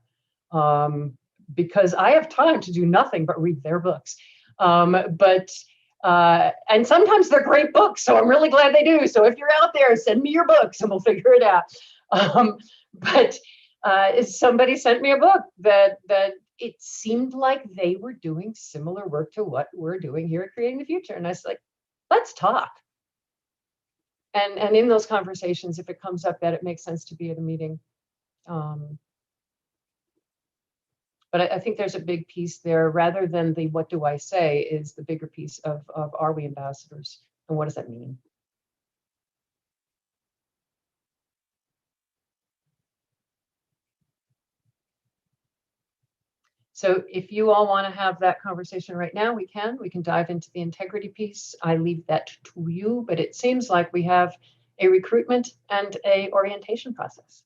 Because I have time to do nothing but read their books. And sometimes they're great books, so I'm really glad they do. So if you're out there, send me your books and we'll figure it out. Somebody sent me a book that it seemed like they were doing similar work to what we're doing here at Creating the Future. And I was like, let's talk. And in those conversations, if it comes up that it makes sense to be at a meeting. But I think there's a big piece there, rather than the what do I say, is the bigger piece of are we ambassadors and what does that mean? So if you all want to have that conversation right now, we can dive into the integrity piece. I leave that to you, but it seems like we have a recruitment and a orientation process.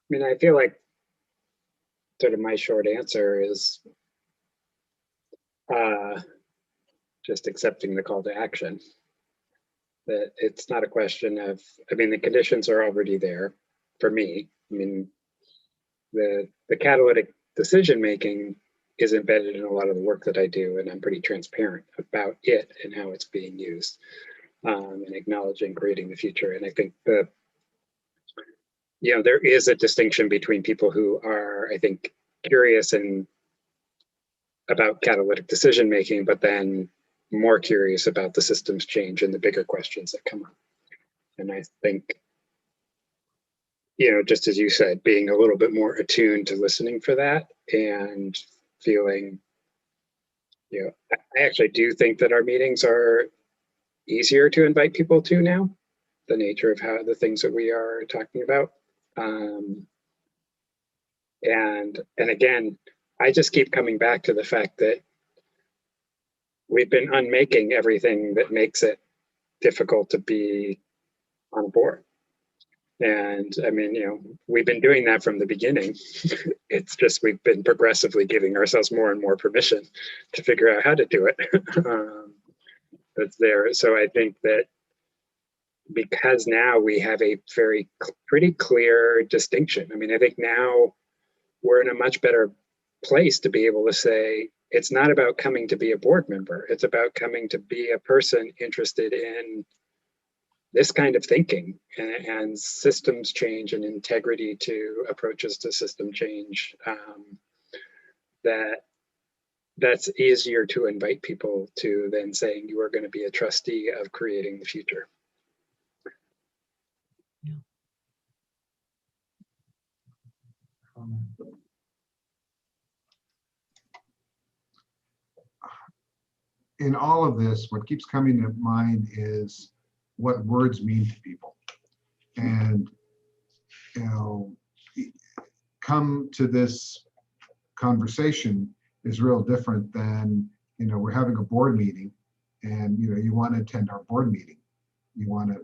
I mean, I feel like sort of my short answer is just accepting the call to action. That it's not a question of, I mean, the conditions are already there for me. I mean, the catalytic decision making is embedded in a lot of the work that I do, and I'm pretty transparent about it and how it's being used, and acknowledging creating the future. And I think there is a distinction between people who are, I think, curious and about catalytic decision making, but then more curious about the systems change and the bigger questions that come up. And I think, just as you said, being a little bit more attuned to listening for that and feeling, I actually do think that our meetings are easier to invite people to now, the nature of how the things that we are talking about. And again, I just keep coming back to the fact that we've been unmaking everything that makes it difficult to be on board. And I mean, we've been doing that from the beginning. It's just we've been progressively giving ourselves more and more permission to figure out how to do it. That's there. So I think that because now we have a pretty clear distinction. I mean, I think now we're in a much better place to be able to say, it's not about coming to be a board member. It's about coming to be a person interested in this kind of thinking and systems change and integrity to approaches to system change. That's easier to invite people to than saying you are going to be a trustee of creating the future. Yeah. In all of this, what keeps coming to mind is what words mean to people. And, come to this conversation is real different than, we're having a board meeting and, you want to attend our board meeting. You want to,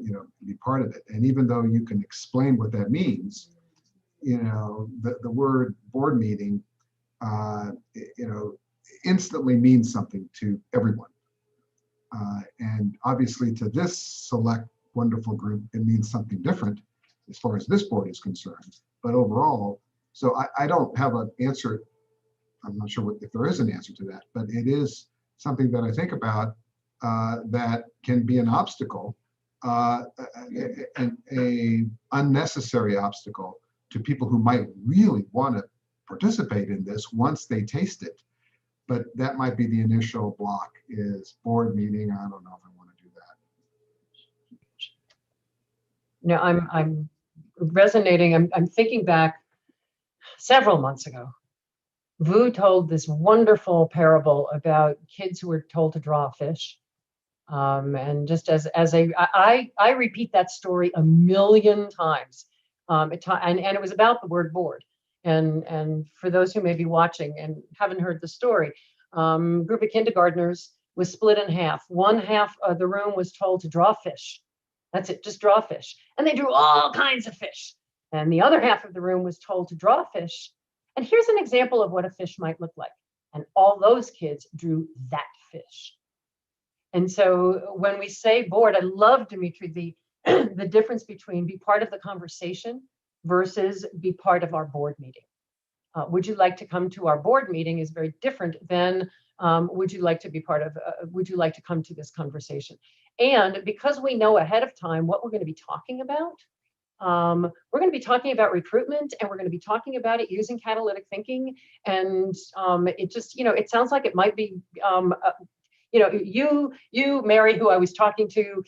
be part of it. And even though you can explain what that means, the word board meeting, instantly means something to everyone. And obviously to this select wonderful group, it means something different as far as this board is concerned. But overall, so I don't have an answer. I'm not sure if there is an answer to that, but it is something that I think about that can be an obstacle, an unnecessary obstacle to people who might really want to participate in this once they taste it. But that might be the initial block, is board meeting. I don't know if I want to do that. No, I'm resonating. I'm thinking back several months ago. Vu told this wonderful parable about kids who were told to draw a fish. And just I repeat that story a million times. And it was about the word board. And for those who may be watching and haven't heard the story, group of kindergartners was split in half. One half of the room was told to draw fish. That's it, just draw fish. And they drew all kinds of fish. And the other half of the room was told to draw fish. And here's an example of what a fish might look like. And all those kids drew that fish. And so when we say board, I love, Dimitri, the difference between be part of the conversation versus be part of our board meeting. Would you like to come to our board meeting is very different than would you like to be part of, would you like to come to this conversation? And because we know ahead of time what we're going to be talking about, we're going to be talking about recruitment, and we're going to be talking about it using catalytic thinking. And it just, it sounds like it might be, you, Mary, who I was talking to,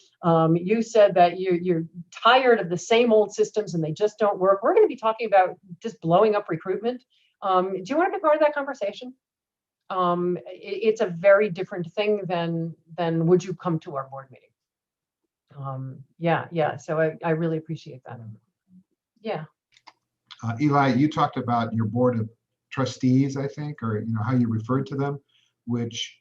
you said that you're tired of the same old systems and they just don't work. We're going to be talking about just blowing up recruitment. Do you want to be part of that conversation? It's a very different thing than would you come to our board meeting? Yeah. So I really appreciate that. Yeah. Eli, you talked about your board of trustees, I think, or how you referred to them, which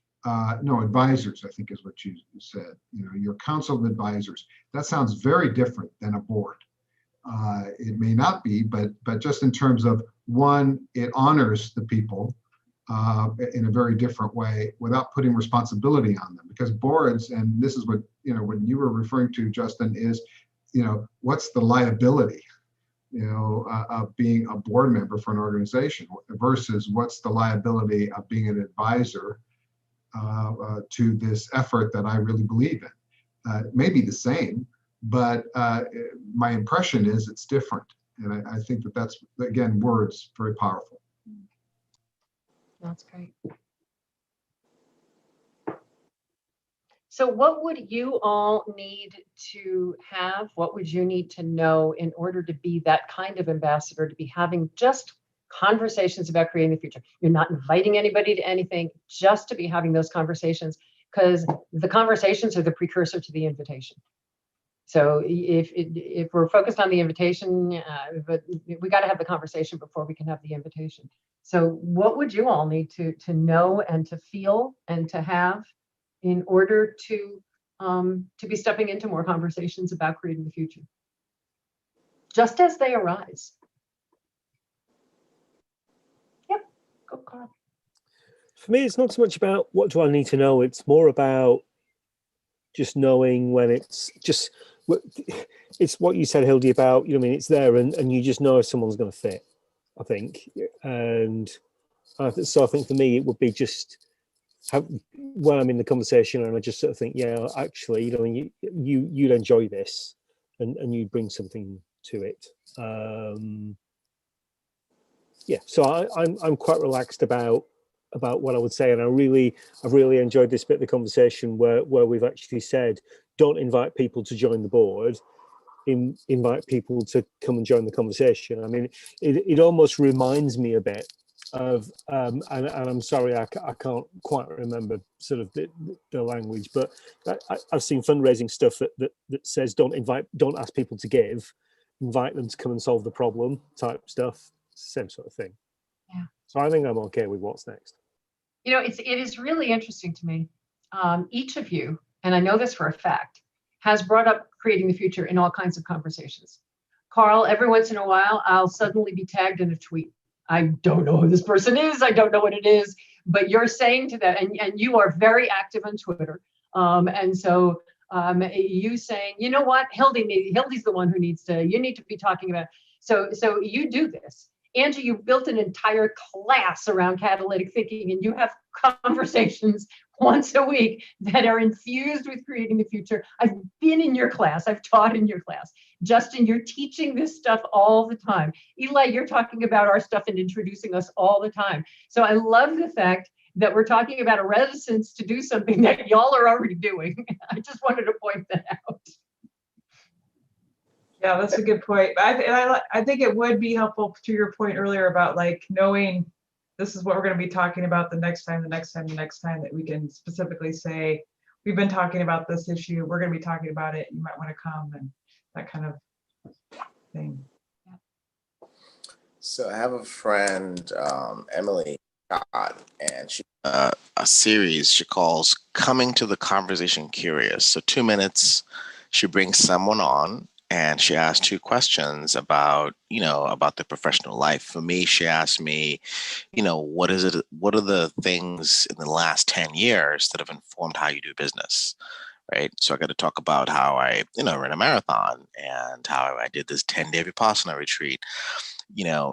no, advisors, I think is what you said. Your council of advisors. That sounds very different than a board. It may not be, but just in terms of, one, it honors the people in a very different way without putting responsibility on them. Because boards, and this is what when you were referring to, Justin, is what's the liability of being a board member for an organization versus what's the liability of being an advisor to this effort that I really believe in. It may be the same, but my impression is it's different. And I think that's, again, words, very powerful. That's great. So what would you all need to have? What would you need to know in order to be that kind of ambassador, to be having just conversations about creating the future? You're not inviting anybody to anything, just to be having those conversations, because the conversations are the precursor to the invitation. So if we're focused on the invitation, but we got to have the conversation before we can have the invitation. So what would you all need to know and to feel and to have in order to be stepping into more conversations about creating the future, just as they arise? Yep, go Carl. For me, it's not so much about what do I need to know. It's more about just knowing when it's what you said, Hildy, about, it's there and you just know if someone's going to fit, I think. And so I think for me, it would be just when I'm in the conversation and I just sort of think, yeah, actually, you'd enjoy this and you'd bring something to it. So I'm quite relaxed about what I would say, and I've really enjoyed this bit of the conversation where we've actually said, don't invite people to join the board, invite people to come and join the conversation. I mean, it almost reminds me a bit of and I'm sorry, I can't quite remember sort of the language, but I've seen fundraising stuff that says don't ask people to give, invite them to come and solve the problem type stuff. Same sort of thing. Yeah. So I think I'm okay with what's next. It is really interesting to me. Each of you, and I know this for a fact, has brought up creating the future in all kinds of conversations. Carl, every once in a while, I'll suddenly be tagged in a tweet. I don't know who this person is. I don't know what it is, but you're saying to that, and you are very active on Twitter. And so you saying, you know what, Hildy's the one who you need to be talking about. So you do this. Angie, you built an entire class around catalytic thinking, and you have conversations once a week that are infused with creating the future. I've been in your class. I've taught in your class. Justin, you're teaching this stuff all the time. Eli, you're talking about our stuff and introducing us all the time. So I love the fact that we're talking about a reticence to do something that y'all are already doing. I just wanted to point that out. Yeah, that's a good point. I think it would be helpful to your point earlier about like knowing this is what we're going to be talking about the next time, that we can specifically say, we've been talking about this issue, we're going to be talking about it, you might want to come, and that kind of thing. So I have a friend, Emily Scott, and she a series she calls Coming to the Conversation Curious. So 2 minutes, she brings someone on and she asks 2 questions about, about their professional life. For me, she asked me, what are the things in the last 10 years that have informed how you do business? Right. So I got to talk about how I, ran a marathon and how I did this 10-day Vipassana retreat,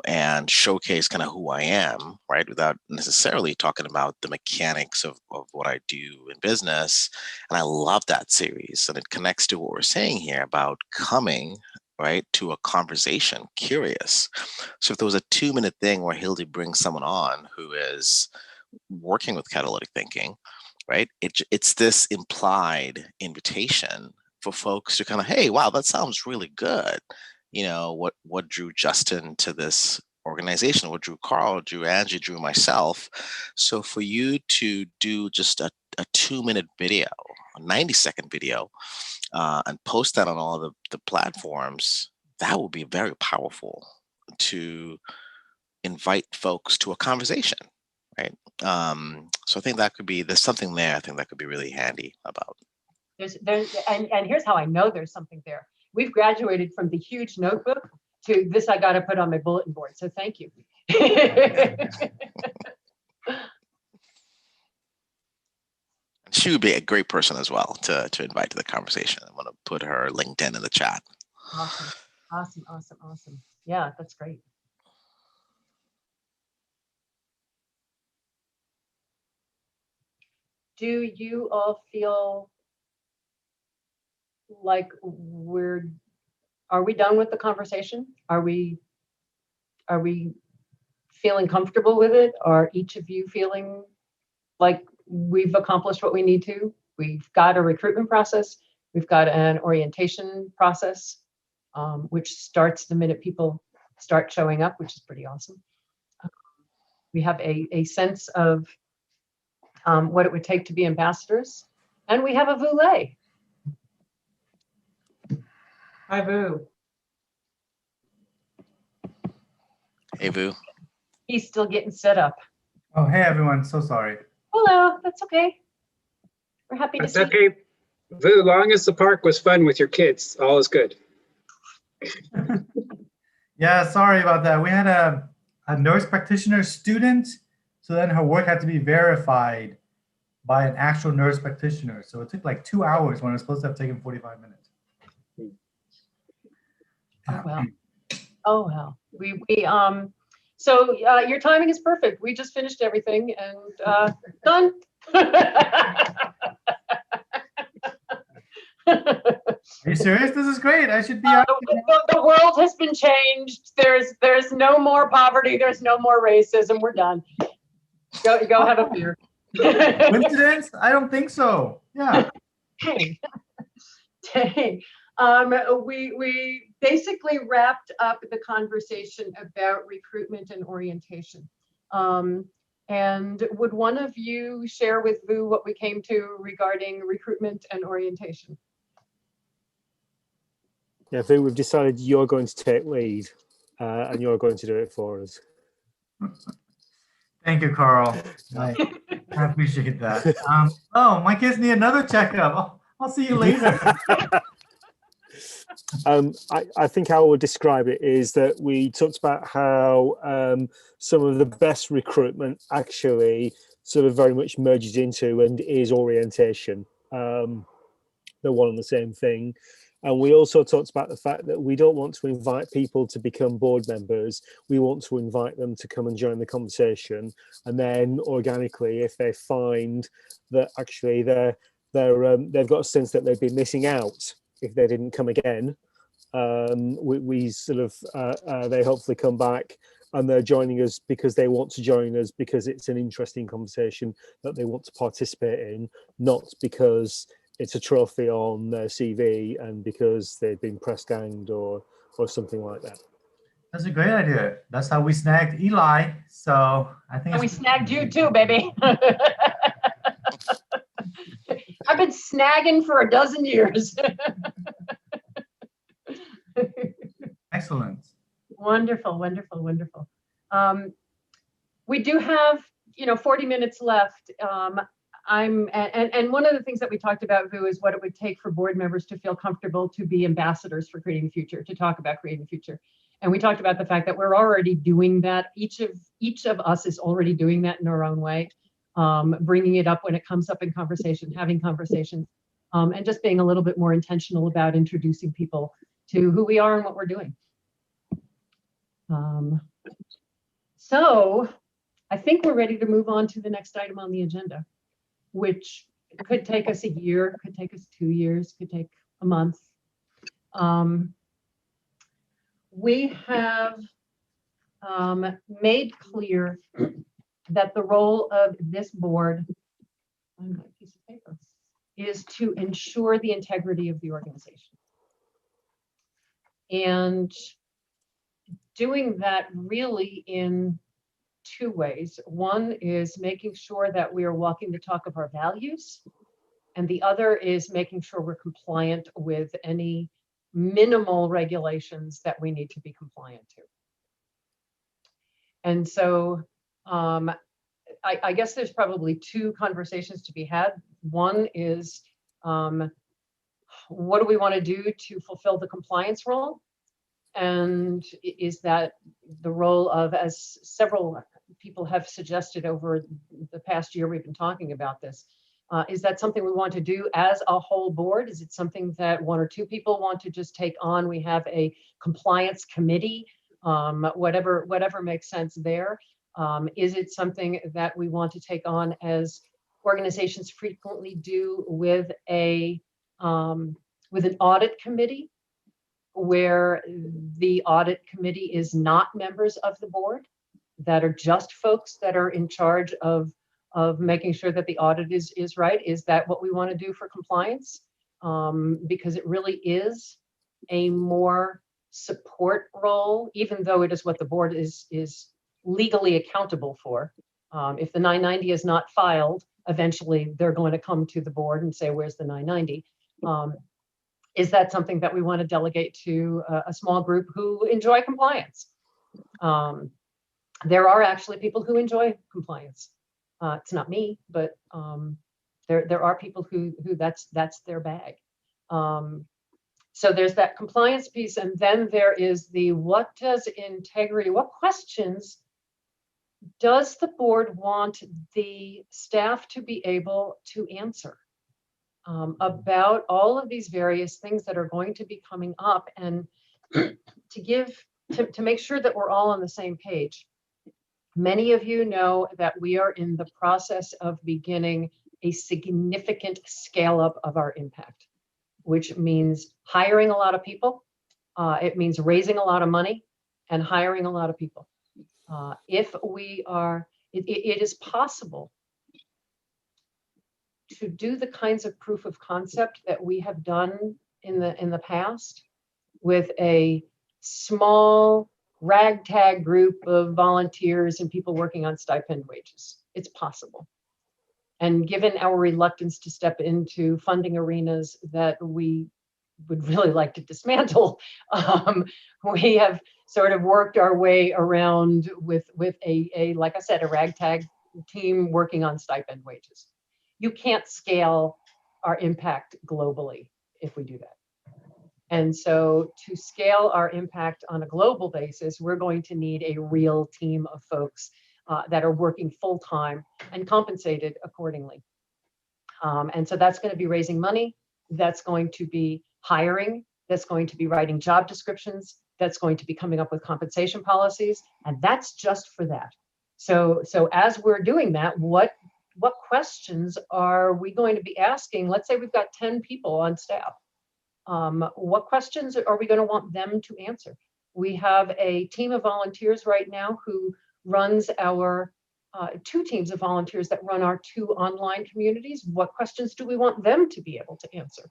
and showcase kind of who I am, right, without necessarily talking about the mechanics of what I do in business. And I love that series. And it connects to what we're saying here about coming, right, to a conversation, curious. So if there was a 2-minute thing where Hildy brings someone on who is working with catalytic thinking, right, it's this implied invitation for folks to kind of, hey, wow, that sounds really good. What drew Justin to this organization, what drew Carl, drew Angie, drew myself. So for you to do just a 2-minute video, a 90-second video, and post that on all the platforms, that would be very powerful to invite folks to a conversation, right? So I think there's something there I think that could be really handy about. And here's how I know there's something there. We've graduated from the huge notebook to this I got to put on my bulletin board. So thank you. She would be a great person as well to invite to the conversation. I'm going to put her LinkedIn in the chat. Awesome. Yeah, that's great. Do you all feel like are we done with the conversation? Are we feeling comfortable with it? Are each of you feeling like we've accomplished what we need to? We've got a recruitment process. We've got an orientation process, which starts the minute people start showing up, which is pretty awesome. We have a sense of what it would take to be ambassadors. And we have a voulée. Hi, Vu. Hey, Vu. He's still getting set up. Oh, hey, everyone. So sorry. Hello, that's okay. We're happy to That's see you. okay. Vu, long as the park was fun with your kids, all is good. Yeah, sorry about that. We had a nurse practitioner student, so then her work had to be verified by an actual nurse practitioner. So it took like 2 hours when it was supposed to have taken 45 minutes. Oh well. So your timing is perfect. We just finished everything and done. Are you serious? This is great. I should be out. The world has been changed. There's no more poverty. There's no more racism. We're done. Go have a beer. Coincidence? I don't think so. Yeah. Dang. We basically wrapped up the conversation about recruitment and orientation. And would one of you share with Vu what we came to regarding recruitment and orientation? Yeah, Vu, we've decided you're going to take lead and you're going to do it for us. Thank you, Carl. I appreciate that. Oh, my kids need another checkup. I'll see you later. I think how I would describe it is that we talked about how some of the best recruitment actually sort of very much merges into and is orientation. they're one and the same thing. And we also talked about the fact that we don't want to invite people to become board members. We want to invite them to come and join the conversation. And then organically, if they find that actually they've got a sense that they've been missing out if they didn't come again, we sort of, they hopefully come back and they're joining us because they want to join us, because it's an interesting conversation that they want to participate in, not because it's a trophy on their CV and because they've been press ganged or something like that. That's a great idea. That's how we snagged Eli. So I think And we snagged you too, baby. I've been snagging for 12 years. Excellent. Wonderful, wonderful, wonderful. We do have, 40 minutes left. And one of the things that we talked about, Vu, is what it would take for board members to feel comfortable to be ambassadors for Creating the Future, to talk about Creating the Future. And we talked about the fact that we're already doing that. Each of us is already doing that in our own way, bringing it up when it comes up in conversation, having conversations, and just being a little bit more intentional about introducing people to who we are and what we're doing. So I think we're ready to move on to the next item on the agenda, which could take us a year, could take us 2 years, could take a month. We have made clear that the role of this board, on my piece of paper, is to ensure the integrity of the organization. And doing that really in 2 ways. One is making sure that we are walking the talk of our values, and the other is making sure we're compliant with any minimal regulations that we need to be compliant to. And so I guess there's probably 2 conversations to be had. One is, what do we want to do to fulfill the compliance role? And is that the role of, as several people have suggested over the past year we've been talking about this, is that something we want to do as a whole board? Is it something that 1 or 2 people want to just take on? We have a compliance committee, whatever makes sense there. Is it something that we want to take on, as organizations frequently do, with an audit committee, where the audit committee is not members of the board, that are just folks that are in charge of making sure that the audit is right? Is that what we want to do for compliance? Because it really is a more support role, even though it is what the board is legally accountable for. If the 990 is not filed, eventually they're going to come to the board and say, where's the 990? Is that something that we want to delegate to a small group who enjoy compliance? There are actually people who enjoy compliance. It's not me, but there are people who that's their bag. So there's that compliance piece, and then there is the, what does integrity, what questions does the board want the staff to be able to answer about all of these various things that are going to be coming up, and to make sure that we're all on the same page. Many of you know that we are in the process of beginning a significant scale up of our impact, which means hiring a lot of people. It means raising a lot of money and hiring a lot of people. If we are, it is possible to do the kinds of proof of concept that we have done in the past with a small ragtag group of volunteers and people working on stipend wages. It's possible. And given our reluctance to step into funding arenas that we would really like to dismantle, we have sort of worked our way around with a like I said, a ragtag team working on stipend wages. You can't scale our impact globally if we do that. And so to scale our impact on a global basis, we're going to need a real team of folks that are working full time and compensated accordingly. And so that's going to be raising money. that's going to be hiring, that's going to be writing job descriptions, that's going to be coming up with compensation policies, and that's just for that. So as we're doing that, what questions are we going to be asking? Let's say we've got 10 people on staff. What questions are we going to want them to answer? We have a team of volunteers right now who runs our two teams of volunteers that run our two online communities. What questions do we want them to be able to answer?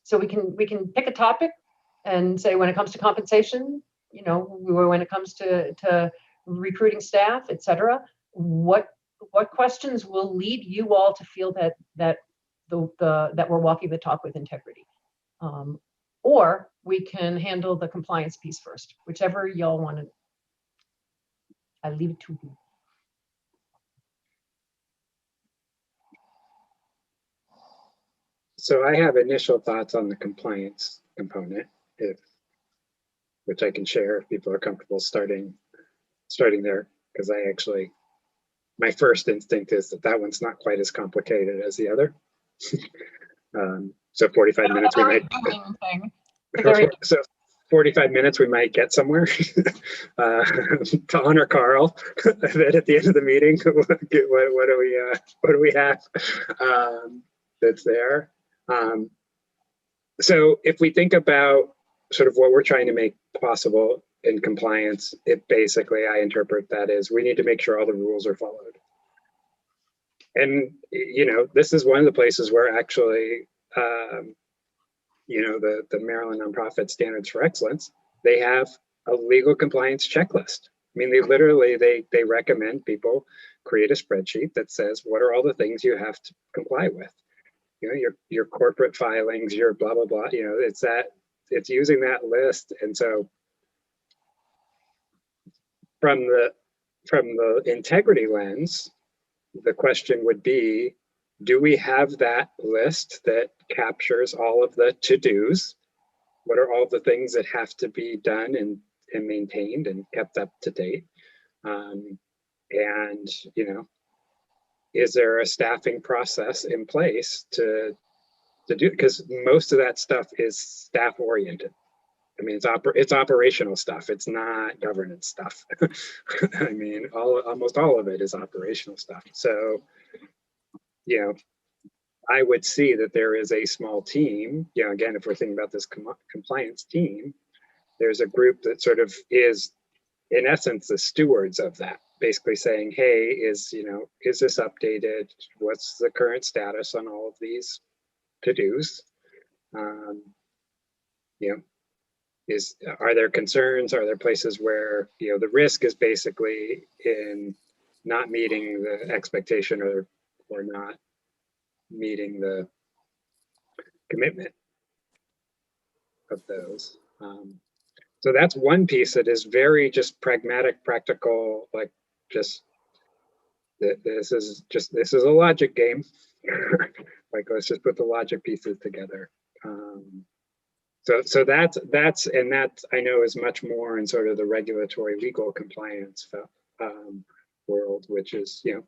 So we can pick a topic and say, when it comes to compensation, you know, when it comes to recruiting staff, et cetera, what questions will lead you all to feel that we're walking the talk with integrity? Or we can handle the compliance piece first, whichever y'all want to. I leave it to you. So I have initial thoughts on the compliance component, which I can share if people are comfortable starting there, because my first instinct is that one's not quite as complicated as the other. So 45 minutes we might. So 45 minutes we might get somewhere. To honor Carl, that at the end of the meeting, what do we have that's there? So if we think about sort of what we're trying to make possible in compliance, it basically, I interpret that as we need to make sure all the rules are followed. And, you know, this is one of the places where actually, you know, the Maryland Nonprofit Standards for Excellence, they have a legal compliance checklist. I mean, they recommend people create a spreadsheet that says, what are all the things you have to comply with? You know, your corporate filings, your blah, blah, blah, you know, it's using that list. And so from the integrity lens, the question would be, do we have that list that captures all of the to-dos? What are all the things that have to be done and maintained and kept up to date? And, you know, is there a staffing process in place to do, because most of that stuff is staff oriented. I mean, it's operational stuff. It's not governance stuff. I mean, almost all of it is operational stuff. So, you know, I would see that there is a small team, you know, again, if we're thinking about this compliance team, there's a group that sort of is, in essence, the stewards of that, basically saying, hey, is this updated? What's the current status on all of these to-dos? You know, are there concerns? Are there places where, you know, the risk is basically in not meeting the expectation or not meeting the commitment of those? So that's one piece that is very just pragmatic, practical, like just this is a logic game. Like, let's just put the logic pieces together. So that's I know is much more in sort of the regulatory legal compliance world, which is, you know,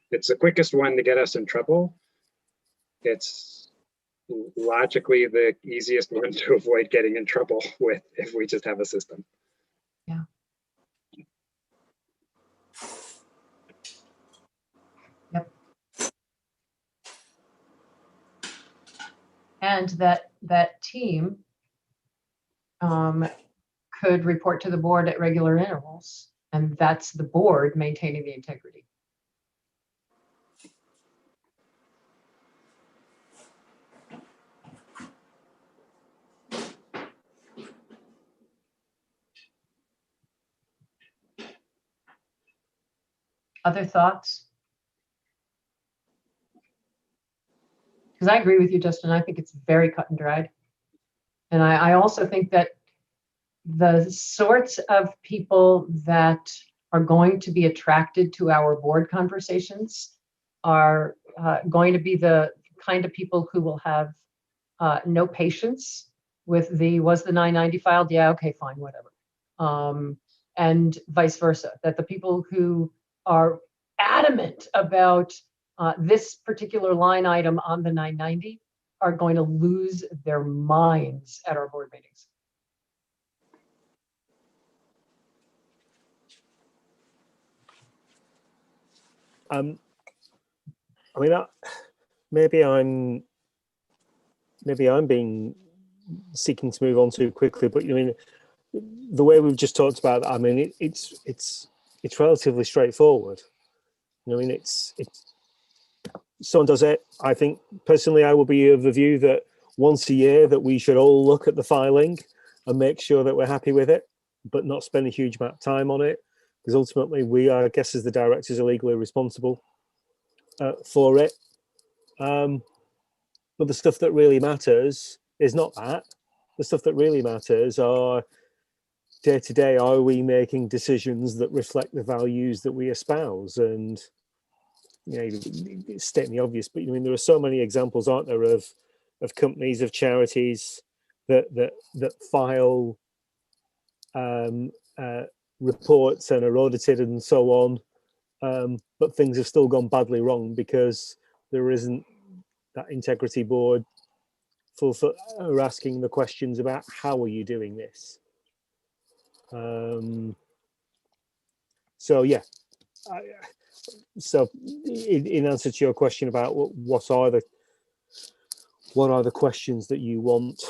it's the quickest one to get us in trouble. It's logically the easiest one to avoid getting in trouble with if we just have a system. Yeah. Yep. And that team could report to the board at regular intervals, and that's the board maintaining the integrity. Other thoughts? Because I agree with you, Justin. I think it's very cut and dried. And I also think that the sorts of people that are going to be attracted to our board conversations are going to be the kind of people who will have no patience with was the 990 filed? Yeah, okay, fine, whatever. And vice versa, that the people who are adamant about this particular line item on the 990 are going to lose their minds at our board meetings. I mean, maybe I'm being seeking to move on too quickly, but I mean, the way we've just talked about, I mean, it's relatively straightforward. I mean, it's someone does it. I think personally, I will be of the view that once a year that we should all look at the filing and make sure that we're happy with it, but not spend a huge amount of time on it, because ultimately we are, I guess, as the directors, are legally responsible for it. But the stuff that really matters is not that. The stuff that really matters are day to day, are we making decisions that reflect the values that we espouse? And, you know, it's stating the obvious, but I mean, there are so many examples, aren't there, of companies, of charities that file reports and are audited and so on, but things have still gone badly wrong because there isn't that integrity board for asking the questions about how are you doing this. So yeah, so in answer to your question about what are the questions that you want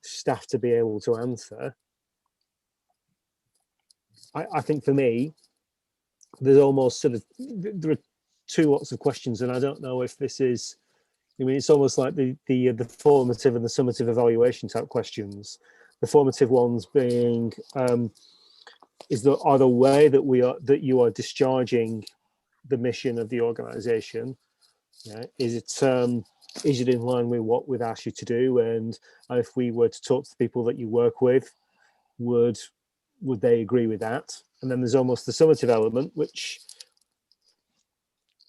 staff to be able to answer, I think for me, there's almost sort of, there are two lots of questions, and I don't know if this is, I mean, it's almost like the formative and the summative evaluation type questions. The formative ones being, are the way that you are discharging the mission of the organisation? Yeah, is it in line with what we've asked you to do? And if we were to talk to the people that you work with, would they agree with that? And then there's almost the summative element, which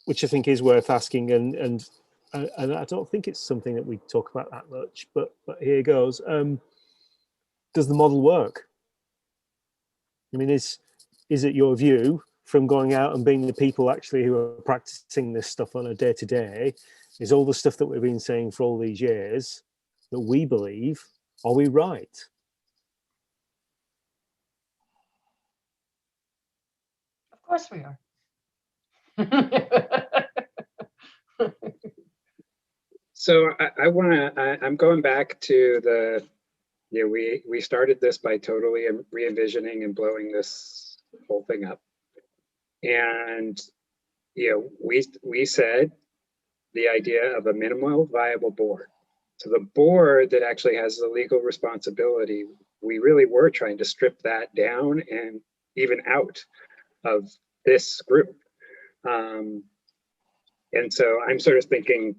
I think is worth asking, and I don't think it's something that we talk about that much, but here goes. Does the model work? I mean, is it your view from going out and being the people actually who are practicing this stuff on a day-to-day, is all the stuff that we've been saying for all these years that we believe, are we right? Of course we are. So I'm going back to the, you know, we started this by totally re-envisioning and blowing this whole thing up. And, you know, we said the idea of a minimal viable board. So the board that actually has the legal responsibility, we really were trying to strip that down and even out of this group. And so I'm sort of thinking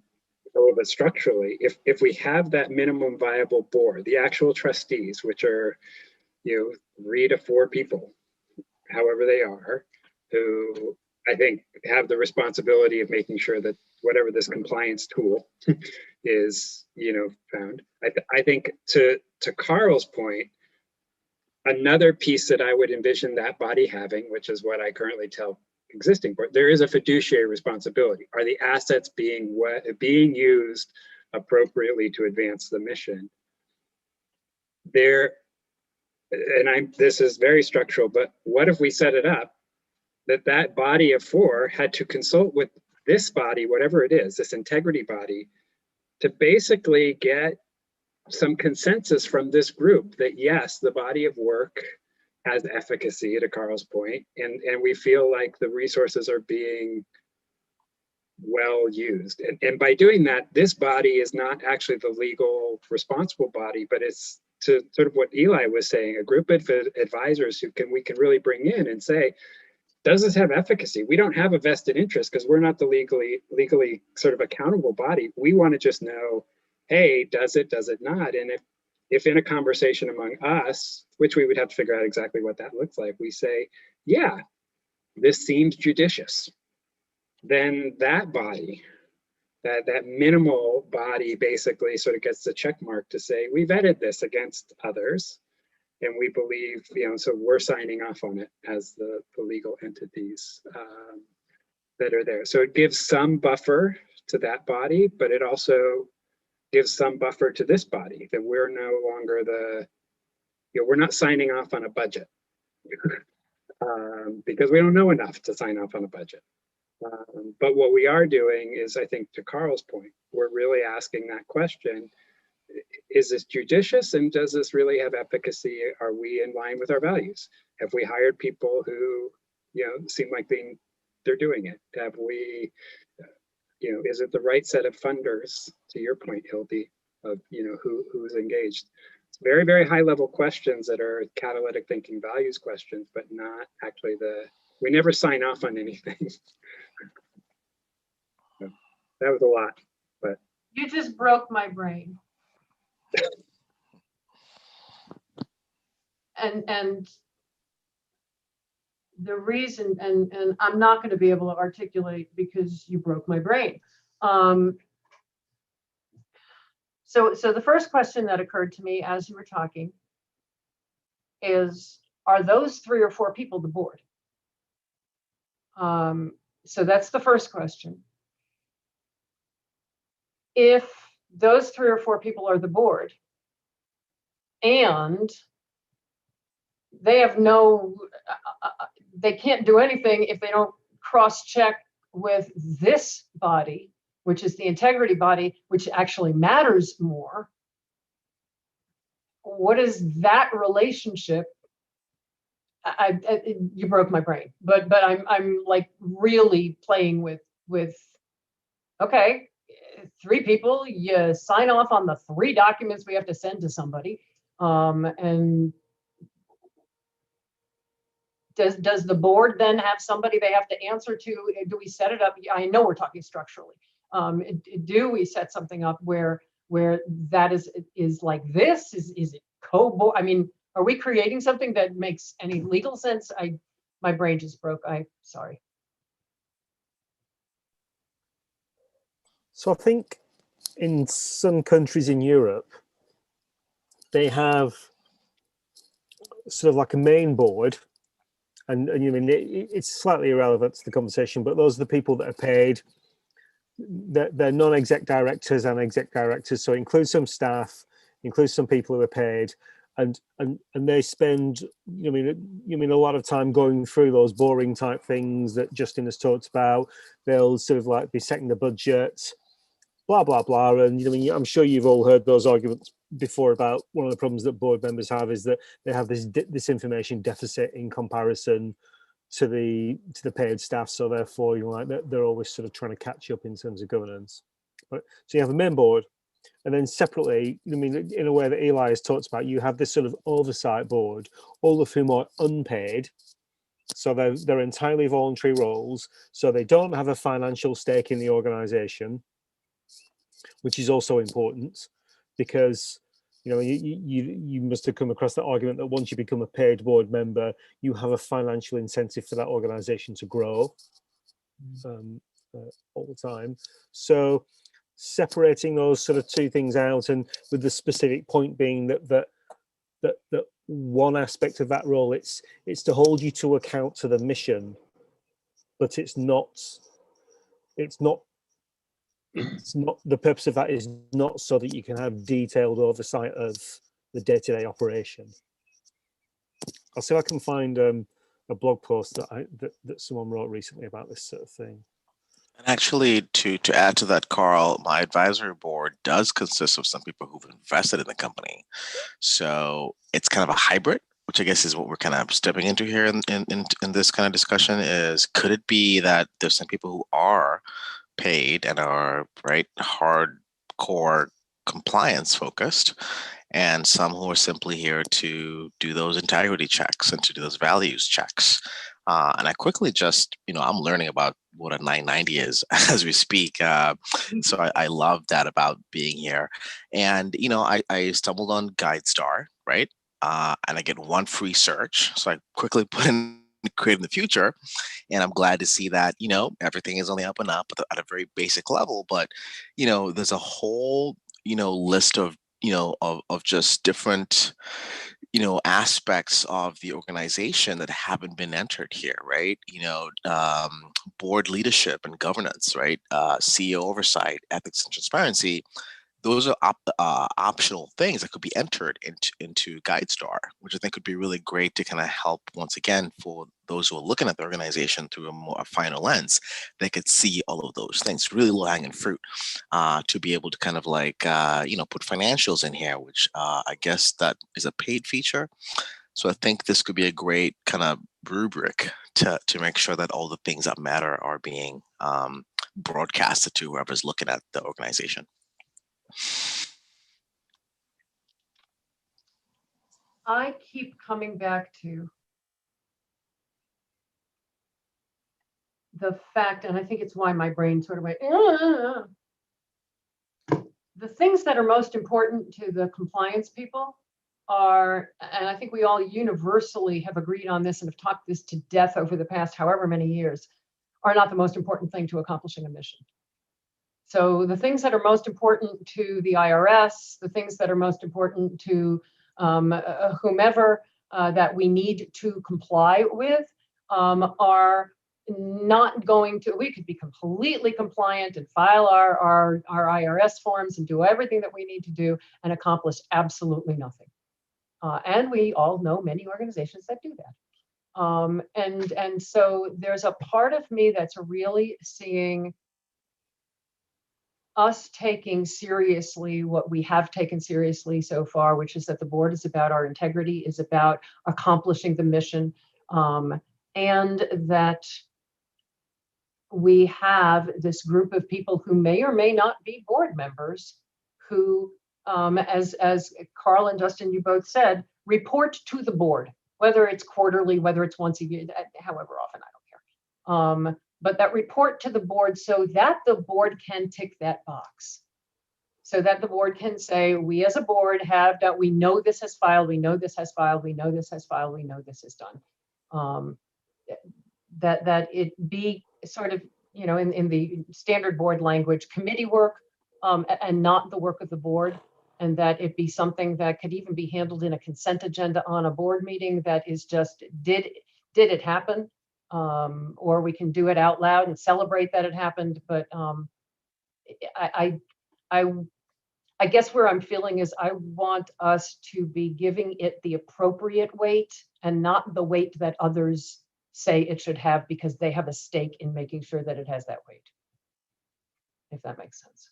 a little bit structurally, if we have that minimum viable board, the actual trustees, which are, you know, 3 to 4 people, however they are, who I think have the responsibility of making sure that whatever this compliance tool is, you know, found. I think to Carl's point, another piece that I would envision that body having, which is what I currently tell existing board, there is a fiduciary responsibility. Are the assets being used appropriately to advance the mission? This is very structural, but what if we set it up that body of 4 had to consult with this body, whatever it is, this integrity body, to basically get some consensus from this group that yes, the body of work has efficacy, to Carl's point, and we feel like the resources are being well used. And by doing that, this body is not actually the legal responsible body, but it's, to sort of what Eli was saying, a group of advisors who we can really bring in and say, does this have efficacy? We don't have a vested interest because we're not the legally sort of accountable body. We want to just know, hey, does it not? And if in a conversation among us, which we would have to figure out exactly what that looks like, we say, yeah, this seems judicious, then that body, that minimal body basically sort of gets the check mark to say, we vetted this against others. And we believe, you know, so we're signing off on it as the legal entities that are there. So it gives some buffer to that body, but it also gives some buffer to this body, that we're no longer we're not signing off on a budget because we don't know enough to sign off on a budget. But what we are doing is, I think to Carl's point, we're really asking that question, is this judicious and does this really have efficacy? Are we in line with our values? Have we hired people who, seem like they're doing it? Have we, is it the right set of funders, to your point, Hildy, of, who's engaged? It's very, very high level questions that are catalytic thinking values questions, but not actually we never sign off on anything. So that was a lot, but. You just broke my brain. And the reason, and I'm not going to be able to articulate because you broke my brain. So the first question that occurred to me as you were talking is, are those 3 or 4 people the board? So that's the first question. If those 3 or 4 people are the board, and they have they can't do anything if they don't cross-check with this body, which is the integrity body, which actually matters more. What is that relationship? You broke my brain, but I'm like really playing with okay, 3 people, you sign off on the 3 documents we have to send to somebody, and does the board then have somebody they have to answer to? Do we set it up? I know we're talking structurally. Do we set something up where that is like this? Is it co-board? I mean, are we creating something that makes any legal sense? My brain just broke. Sorry. So I think in some countries in Europe, they have sort of like a main board, and you mean it's slightly irrelevant to the conversation, but those are the people that are paid. They're non-exec directors and exec directors, so it includes some staff, includes some people who are paid, and they spend you mean a lot of time going through those boring type things that Justin has talked about. They'll sort of like be setting the budget, blah blah blah, and I'm sure you've all heard those arguments before about one of the problems that board members have is that they have this information deficit in comparison to the paid staff, so therefore they're always sort of trying to catch up in terms of governance. But so you have a main board, and then separately, in a way that Eli has talked about, you have this sort of oversight board, all of whom are unpaid. So they're entirely voluntary roles, so they don't have a financial stake in the organization, which is also important, because you must have come across the argument that once you become a paid board member, you have a financial incentive for that organization to grow all the time. So separating those sort of 2 things out, and with the specific point being that one aspect of that role, it's to hold you to account to the mission, but it's not the purpose of that is not so that you can have detailed oversight of the day-to-day operation. I'll see if I can find a blog post that someone wrote recently about this sort of thing. And actually, to add to that, Carl, my advisory board does consist of some people who've invested in the company. So it's kind of a hybrid, which I guess is what we're kind of stepping into here in this kind of discussion. Is could it be that there's some people who are paid and are hardcore compliance focused, and some who are simply here to do those integrity checks and to do those values checks. And I quickly just, I'm learning about what a 990 is as we speak. So I love that about being here. And, I stumbled on GuideStar, right? And I get 1 free search. So I quickly put in Create in the Future. And I'm glad to see that, everything is on the up and up at a very basic level. But, there's a whole, list of, of just different, aspects of the organization that haven't been entered here, right? Board leadership and governance, right? CEO oversight, ethics and transparency. those are optional things that could be entered into GuideStar, which I think could be really great to kind of help, once again, for those who are looking at the organization through a finer lens. They could see all of those things, really low-hanging fruit, to be able to kind of like, put financials in here, which I guess that is a paid feature. So I think this could be a great kind of rubric to make sure that all the things that matter are being broadcasted to whoever's looking at the organization. I keep coming back to the fact, and I think it's why my brain sort of went, the things that are most important to the compliance people are, and I think we all universally have agreed on this and have talked this to death over the past however many years, are not the most important thing to accomplishing a mission. So the things that are most important to the IRS, the things that are most important to whomever that we need to comply with are not going to, we could be completely compliant and file our IRS forms and do everything that we need to do and accomplish absolutely nothing. And we all know many organizations that do that. And so there's a part of me that's really seeing us taking seriously what we have taken seriously so far, which is that the board is about our integrity, is about accomplishing the mission, and that we have this group of people who may or may not be board members who, as Carl and Justin, you both said, report to the board, whether it's quarterly, whether it's once a year, however often, I don't care. But that report to the board so that the board can tick that box. So that the board can say, we as a board have done, we know this has filed, we know this has filed, we know this has filed, we know this is done. That it be sort of, in the standard board language, committee work, and not the work of the board. And that it be something that could even be handled in a consent agenda on a board meeting that is just, did it happen? Or we can do it out loud and celebrate that it happened. But I guess where I'm feeling is I want us to be giving it the appropriate weight and not the weight that others say it should have because they have a stake in making sure that it has that weight, if that makes sense.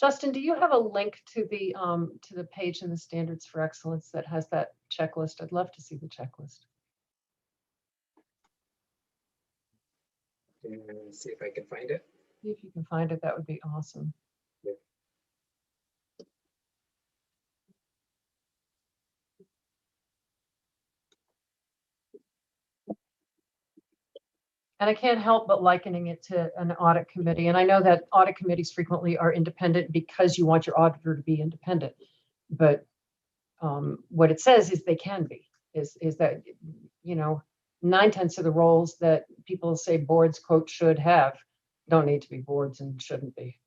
Justin, do you have a link to the page in the Standards for Excellence that has that checklist? I'd love to see the checklist. And see if I can find it. If you can find it, that would be awesome. Yeah. And I can't help but likening it to an audit committee. And I know that audit committees frequently are independent because you want your auditor to be independent. But what it says is they can be, is that, 9/10 of the roles that people say boards, quote, should have, don't need to be boards and shouldn't be.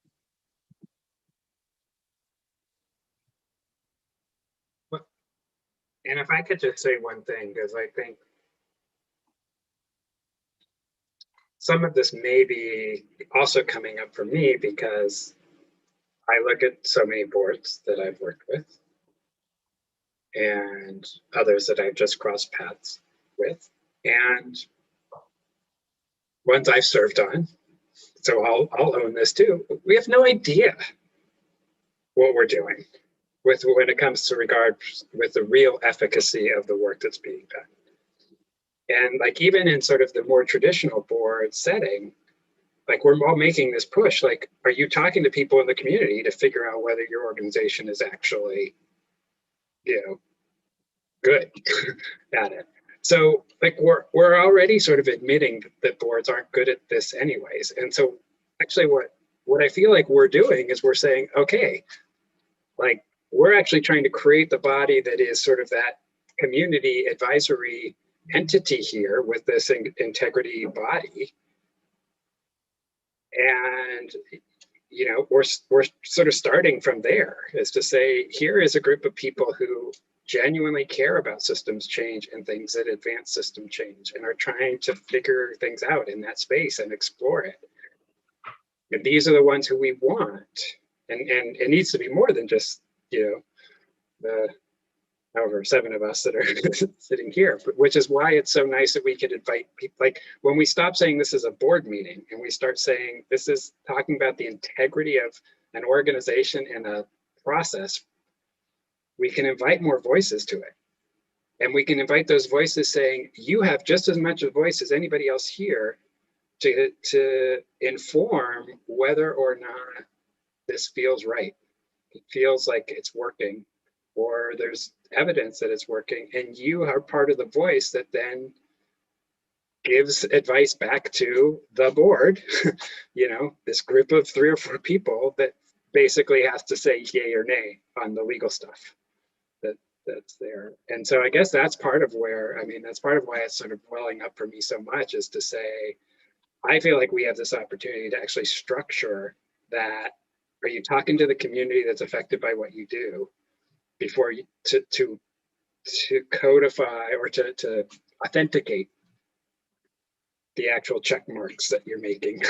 And if I could just say one thing, because I think some of this may be also coming up for me because I look at so many boards that I've worked with and others that I've just crossed paths with and ones I've served on. So I'll own this too. We have no idea what we're doing when it comes to regard with the real efficacy of the work that's being done. And like even in sort of the more traditional board setting, like we're all making this push, like, are you talking to people in the community to figure out whether your organization is actually, good at it? So like we're already sort of admitting that boards aren't good at this anyways. And so actually what I feel like we're doing is we're saying, okay, like we're actually trying to create the body that is sort of that community advisory entity here with this integrity body. And, we're sort of starting from there, is to say, here is a group of people who genuinely care about systems change and things that advance system change and are trying to figure things out in that space and explore it. And these are the ones who we want. And it needs to be more than just, you know, the however 7 of us that are sitting here, but which is why it's so nice that we could invite people. Like when we stop saying this is a board meeting and we start saying this is talking about the integrity of an organization and a process, we can invite more voices to it. And we can invite those voices saying, you have just as much a voice as anybody else here to inform whether or not this feels right. It feels like it's working, or there's evidence that it's working, and you are part of the voice that then gives advice back to the board, you know, this group of 3 or 4 people that basically has to say yay or nay on the legal stuff that's there. And so I guess that's part of where, I mean, that's part of why it's sort of welling up for me so much, is to say, I feel like we have this opportunity to actually structure that. Are you talking to the community that's affected by what you do before you to codify or to authenticate the actual check marks that you're making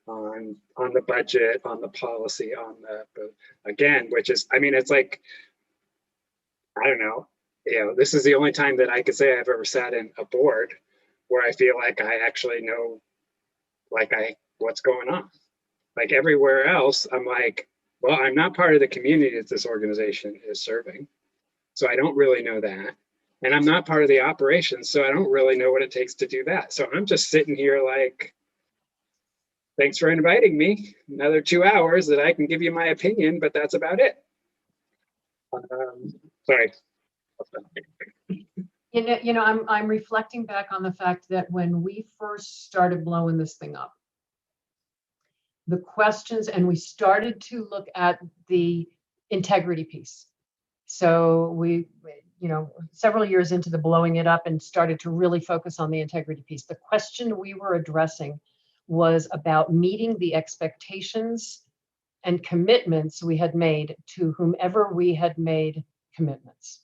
on the budget, on the policy, on the again, which is, I mean, it's like, I don't know, you know, this is the only time that I could say I've ever sat in a board where I feel like I actually know, like, what's going on. Like everywhere else, I'm like, well, I'm not part of the community that this organization is serving, so I don't really know that. And I'm not part of the operations, so I don't really know what it takes to do that. So I'm just sitting here like, thanks for inviting me. Another 2 hours that I can give you my opinion, but that's about it. Sorry. You know, I'm reflecting back on the fact that when we first started blowing this thing up, the questions, and we started to look at the integrity piece. So we, you know, several years into the blowing it up and started to really focus on the integrity piece. The question we were addressing was about meeting the expectations and commitments we had made to whomever we had made commitments.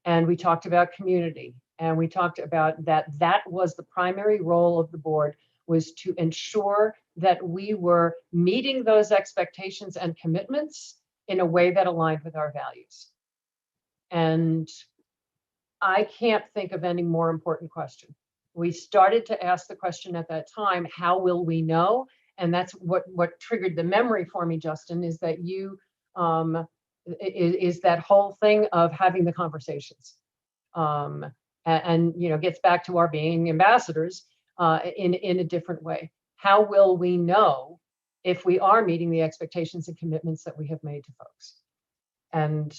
And we talked about community, and we talked about that was the primary role of the board, was to ensure that we were meeting those expectations and commitments in a way that aligned with our values. And I can't think of any more important question. We started to ask the question at that time, how will we know? And that's what triggered the memory for me, Justin, is that you, is that whole thing of having the conversations. And you know, gets back to our being ambassadors in a different way. How will we know if we are meeting the expectations and commitments that we have made to folks? And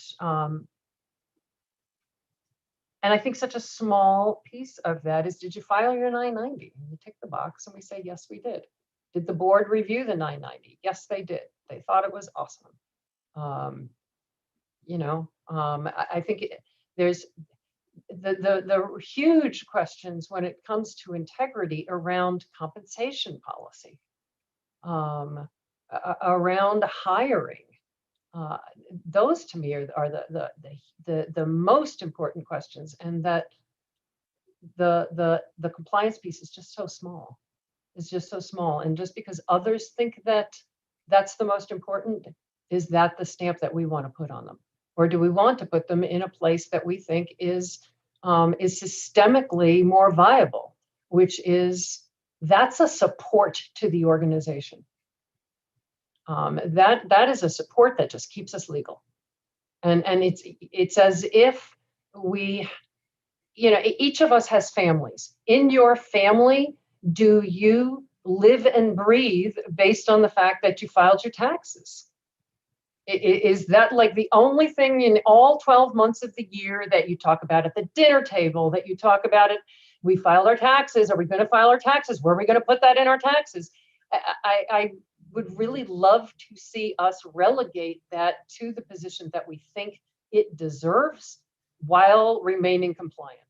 I think such a small piece of that is, did you file your 990? And you tick the box and we say, yes, we did. Did the board review the 990? Yes, they did. They thought it was awesome. You know, I think there's the huge questions when it comes to integrity around compensation policy, around hiring. Those to me are the most important questions, and that the compliance piece is just so small. It's just so small, and just because others think that that's the most important, is that the stamp that we want to put on them, or do we want to put them in a place that we think is systemically more viable, which is, that's a support to the organization. That is a support that just keeps us legal. And it's as if we, you know, each of us has families. In your family, do you live and breathe based on the fact that you filed your taxes? Is that like the only thing in all 12 months of the year that you talk about at the dinner table, that you talk about it? We filed our taxes. Are we going to file our taxes? Where are we going to put that in our taxes? I would really love to see us relegate that to the position that we think it deserves while remaining compliant.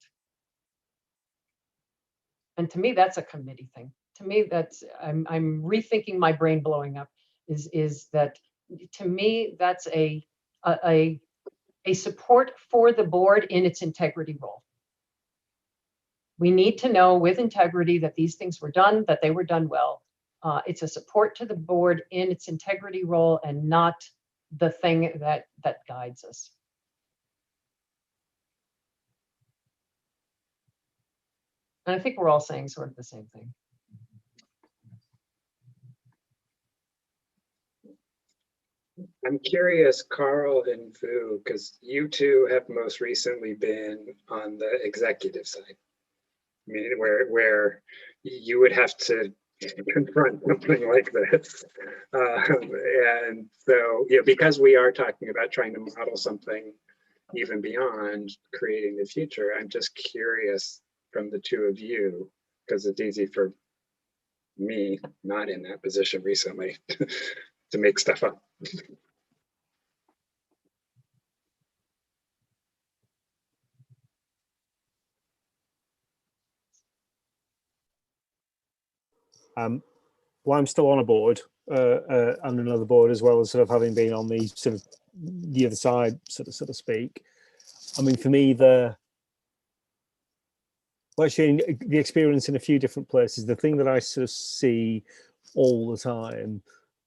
And to me, that's a committee thing. To me, that's, I'm rethinking my brain blowing up, is that, to me, that's a a support for the board in its integrity role. We need to know with integrity that these things were done, that they were done well. It's a support to the board in its integrity role and not the thing that guides us. And I think we're all saying sort of the same thing. I'm curious, Carl and Vu, because you two have most recently been on the executive side. I mean, where you would have to confront something like this. And so, because we are talking about trying to model something even beyond creating the future, I'm just curious from the two of you, because it's easy for me, not in that position recently, to make stuff up. Well, I'm still on a board and another board, as well as sort of having been on the sort of the other side, so to speak. I mean, for me, actually, the experience in a few different places, the thing that I sort of see all the time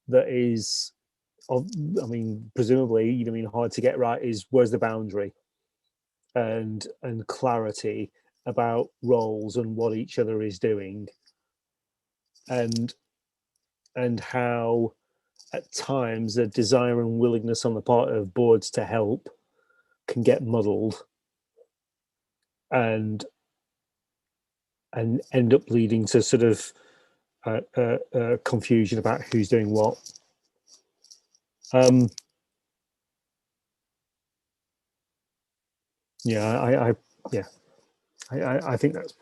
that is, I mean, presumably, hard to get right is where's the boundary, and clarity about roles and what each other is doing, and how at times a desire and willingness on the part of boards to help can get muddled and end up leading to sort of confusion about who's doing what. I think that's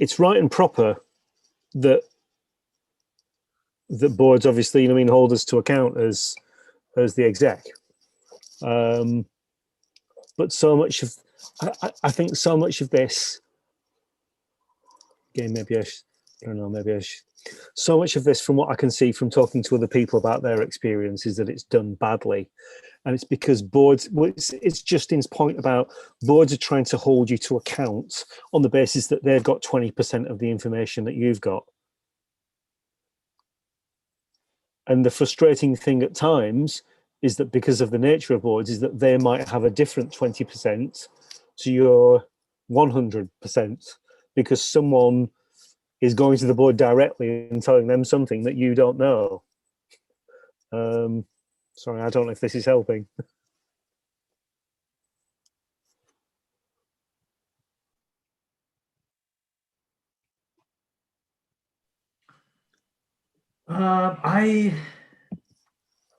it's right and proper that boards obviously hold us to account as the exec, but so much of I think so much of this, again, so much of this, from what I can see from talking to other people about their experience, is that it's done badly. And it's because boards, it's Justin's point about boards are trying to hold you to account on the basis that they've got 20% of the information that you've got. And the frustrating thing at times is that because of the nature of boards is that they might have a different 20% to your 100%, because someone is going to the board directly and telling them something that you don't know. Sorry, I don't know if this is helping.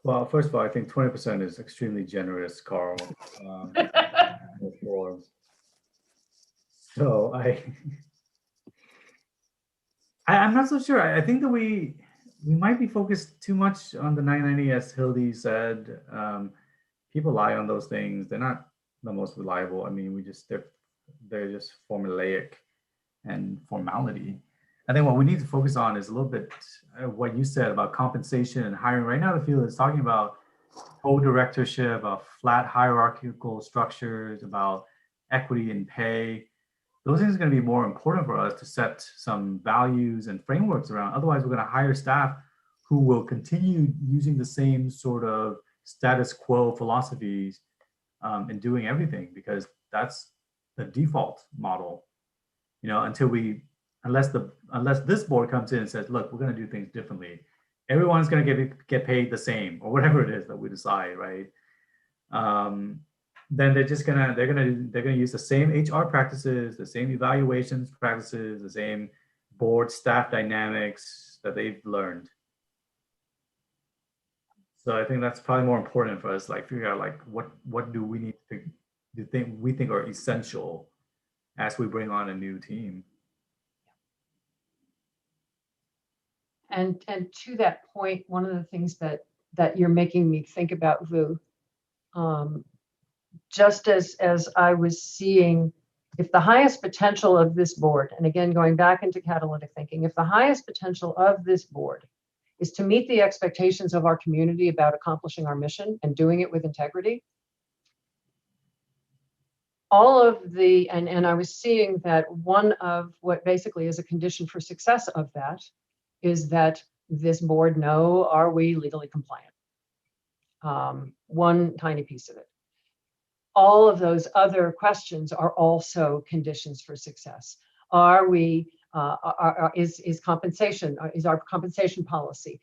Well, first of all, I think 20% is extremely generous, Carl. So I'm not so sure. I think that we might be focused too much on the 990, as Hildy said. People lie on those things. They're not the most reliable. I mean, they're just formulaic and formality. I think what we need to focus on is a little bit what you said about compensation and hiring. Right now, the field is talking about co-directorship, about flat hierarchical structures, about equity in pay. Those things are going to be more important for us to set some values and frameworks around. Otherwise, we're going to hire staff who will continue using the same sort of status quo philosophies in doing everything, because that's the default model. Unless this board comes in and says, look, we're going to do things differently, everyone's going to get paid the same, or whatever it is that we decide, right? Then they're gonna use the same HR practices, the same evaluations practices, the same board staff dynamics that they've learned. So I think that's probably more important for us, figure out what do we need to think are essential as we bring on a new team. And to that point, one of the things that you're making me think about, Vu, just as I was seeing, if the highest potential of this board, and again, going back into catalytic thinking, if the highest potential of this board is to meet the expectations of our community about accomplishing our mission and doing it with integrity. All of the, and I was seeing that one of what basically is a condition for success of that is that this board know, are we legally compliant? One tiny piece of it. All of those other questions are also conditions for success. Are we, is compensation, is our compensation policy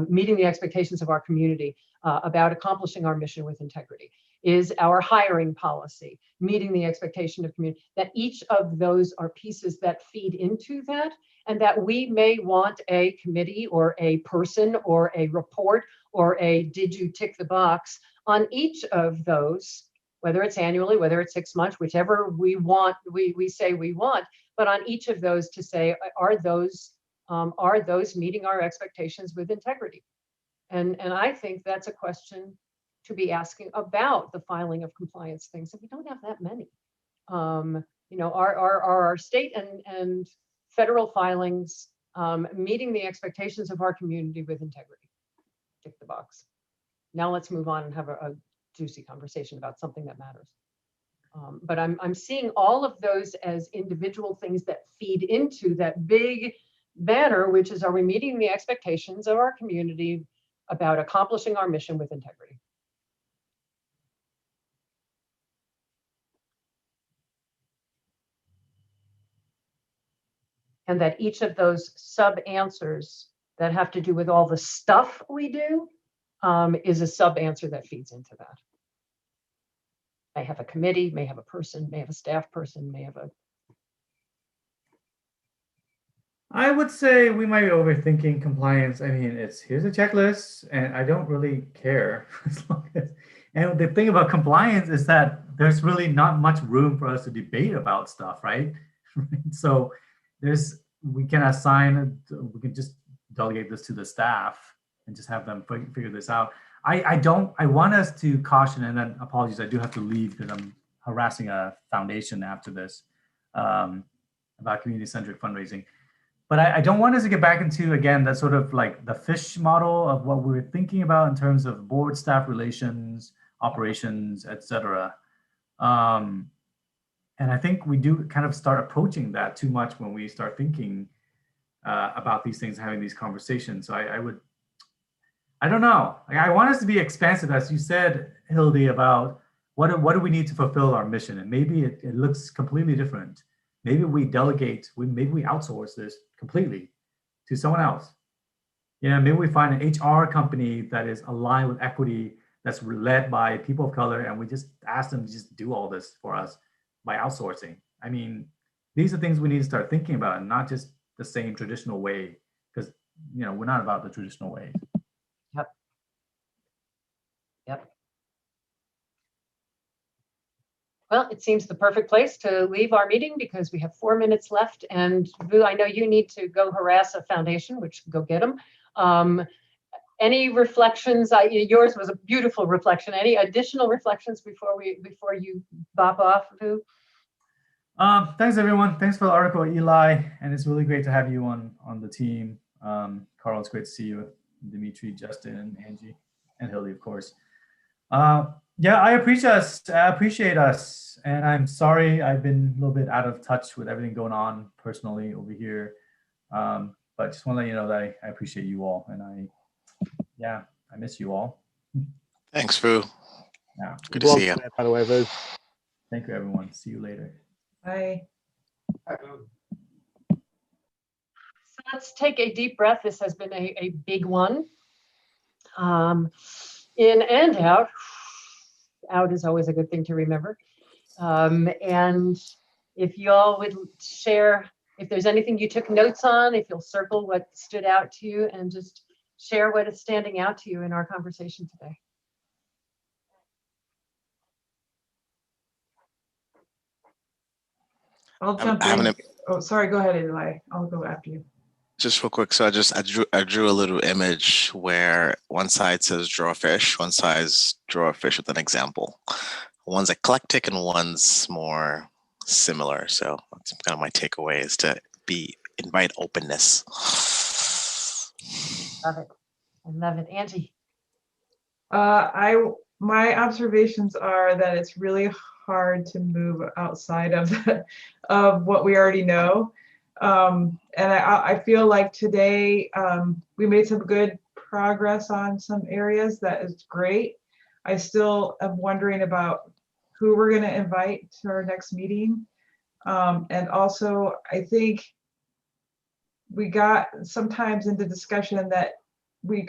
meeting the expectations of our community about accomplishing our mission with integrity? Is our hiring policy meeting the expectation of community? That each of those are pieces that feed into that, and that we may want a committee or a person or a report or a did you tick the box on each of those, whether it's annually, whether it's 6 months, whichever we want, we say we want, but on each of those to say, are those meeting our expectations with integrity? And I think that's a question to be asking about the filing of compliance things. And we don't have that many. You know, are our state and federal filings meeting the expectations of our community with integrity? Tick the box. Now let's move on and have a juicy conversation about something that matters. But I'm seeing all of those as individual things that feed into that big banner, which is, are we meeting the expectations of our community about accomplishing our mission with integrity? And that each of those sub answers that have to do with all the stuff we do is a sub answer that feeds into that. May have a committee, may have a person, may have a staff person, may have a. I would say we might be overthinking compliance. I mean, here's a checklist, and I don't really care as long as. And the thing about compliance is that there's really not much room for us to debate about stuff, right? So we can just delegate this to the staff and just have them figure this out. I want us to caution, and then apologies, I do have to leave because I'm harassing a foundation after this about community-centric fundraising. But I don't want us to get back into, again, that sort of like the fish model of what we're thinking about in terms of board staff relations, operations, et cetera. And I think we do kind of start approaching that too much when we start thinking about these things, having these conversations. So I don't know. I want us to be expansive, as you said, Hildy, about what do we need to fulfill our mission? And maybe it looks completely different. Maybe we delegate, maybe we outsource this completely to someone else. Yeah, maybe we find an HR company that is aligned with equity, that's led by people of color, and we just ask them to just do all this for us by outsourcing. I mean, these are things we need to start thinking about, and not just the same traditional way, because we're not about the traditional way. Yep. Well, it seems the perfect place to leave our meeting because we have 4 minutes left. And Vu, I know you need to go harass a foundation, which go get them. Any reflections? Yours was a beautiful reflection. Any additional reflections before you bop off, Vu? Thanks, everyone. Thanks for the article, Eli. And it's really great to have you on the team. Carl, it's great to see you. Dimitri, Justin, and Angie, and Hildy, of course. Yeah, I appreciate us. And I'm sorry I've been a little bit out of touch with everything going on personally over here. But just want to let you know that I appreciate you all. And I miss you all. Thanks, Vu. Yeah. Good to see you. By the way, Vu. Thank you, everyone. See you later. Bye. So let's take a deep breath. This has been a big one. In and out. Out is always a good thing to remember. And if you all would share, if there's anything you took notes on, if you'll circle what stood out to you and just share what is standing out to you in our conversation today. I'll jump in. Oh, sorry. Go ahead, Eli. I'll go after you. Just real quick. So I drew a little image where one side says draw a fish, one side draw a fish with an example. One's eclectic and one's more similar. So that's kind of my takeaway, is to invite openness. Love it. I love it. Angie. My observations are that it's really hard to move outside of of what we already know. And I feel like today we made some good progress on some areas. That is great. I still am wondering about who we're going to invite to our next meeting. And also, I think we got sometimes into discussion that we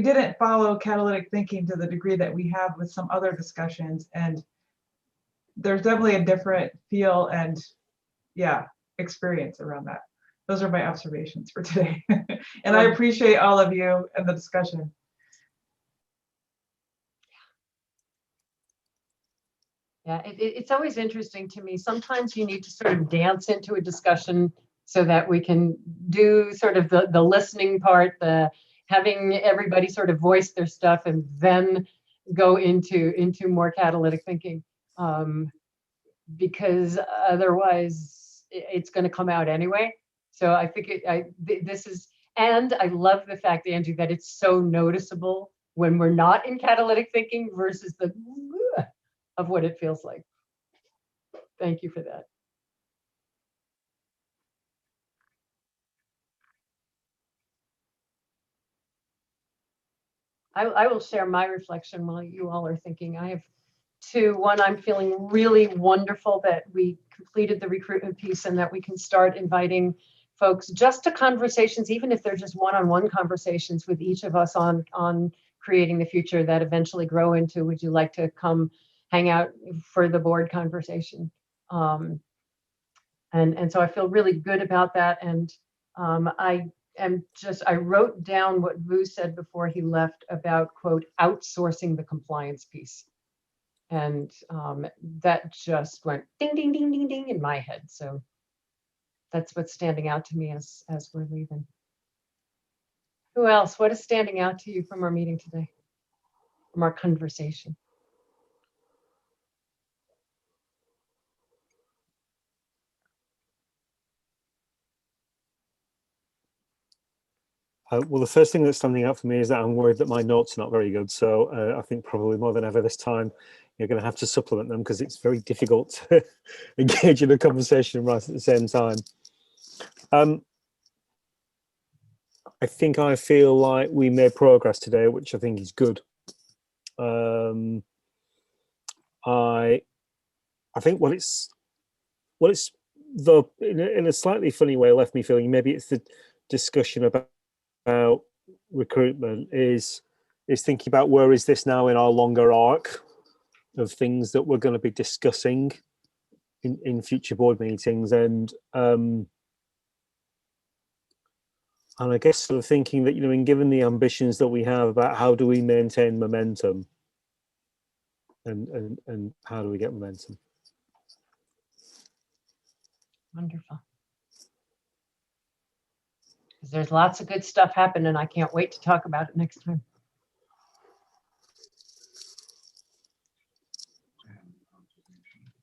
didn't follow catalytic thinking to the degree that we have with some other discussions. And there's definitely a different feel and experience around that. Those are my observations for today. And I appreciate all of you and the discussion. Yeah, it's always interesting to me. Sometimes you need to sort of dance into a discussion so that we can do sort of the listening part, the having everybody sort of voice their stuff and then go into more catalytic thinking. Because otherwise it's going to come out anyway. So I think this is, and I love the fact, Angie, that it's so noticeable when we're not in catalytic thinking versus the of what it feels like. Thank you for that. I will share my reflection while you all are thinking. I have two. One, I'm feeling really wonderful that we completed the recruitment piece and that we can start inviting folks just to conversations, even if they're just one-on-one conversations with each of us on creating the future that eventually grow into, would you like to come hang out for the board conversation? And so I feel really good about that. And I wrote down what Vu said before he left about, quote, outsourcing the compliance piece. And that just went ding, ding, ding, ding, ding in my head. So that's what's standing out to me as we're leaving. Who else? What is standing out to you from our meeting today, from our conversation? Well, the first thing that's standing out for me is that I'm worried that my notes are not very good. So I think probably more than ever this time, you're going to have to supplement them because it's very difficult to engage in a conversation right at the same time. I think I feel like we made progress today, which I think is good. I think what it's though in a slightly funny way left me feeling maybe it's the discussion about recruitment is thinking about where is this now in our longer arc of things that we're going to be discussing in future board meetings, and I guess sort of thinking that, in given the ambitions that we have about how do we maintain momentum and how do we get momentum. Wonderful. Because there's lots of good stuff happening. I can't wait to talk about it next time.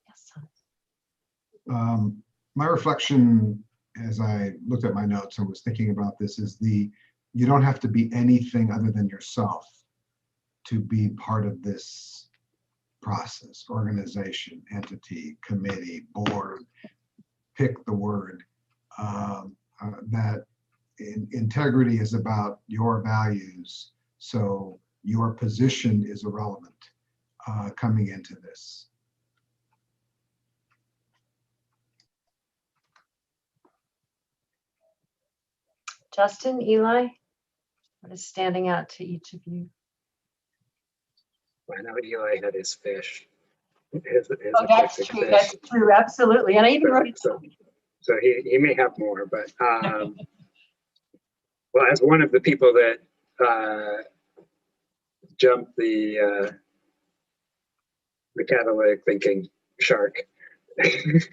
Yes, my reflection as I looked at my notes and was thinking about this is you don't have to be anything other than yourself to be part of this process, organization, entity, committee, board, pick the word. That integrity is about your values, so your position is irrelevant coming into this. Justin, Eli, what is standing out to each of you? I know Eli had his fish. Oh, that's true. Fish. That's true. Absolutely. And I even wrote it down. So he may have more, but well, as one of the people that jumped the catalytic thinking shark into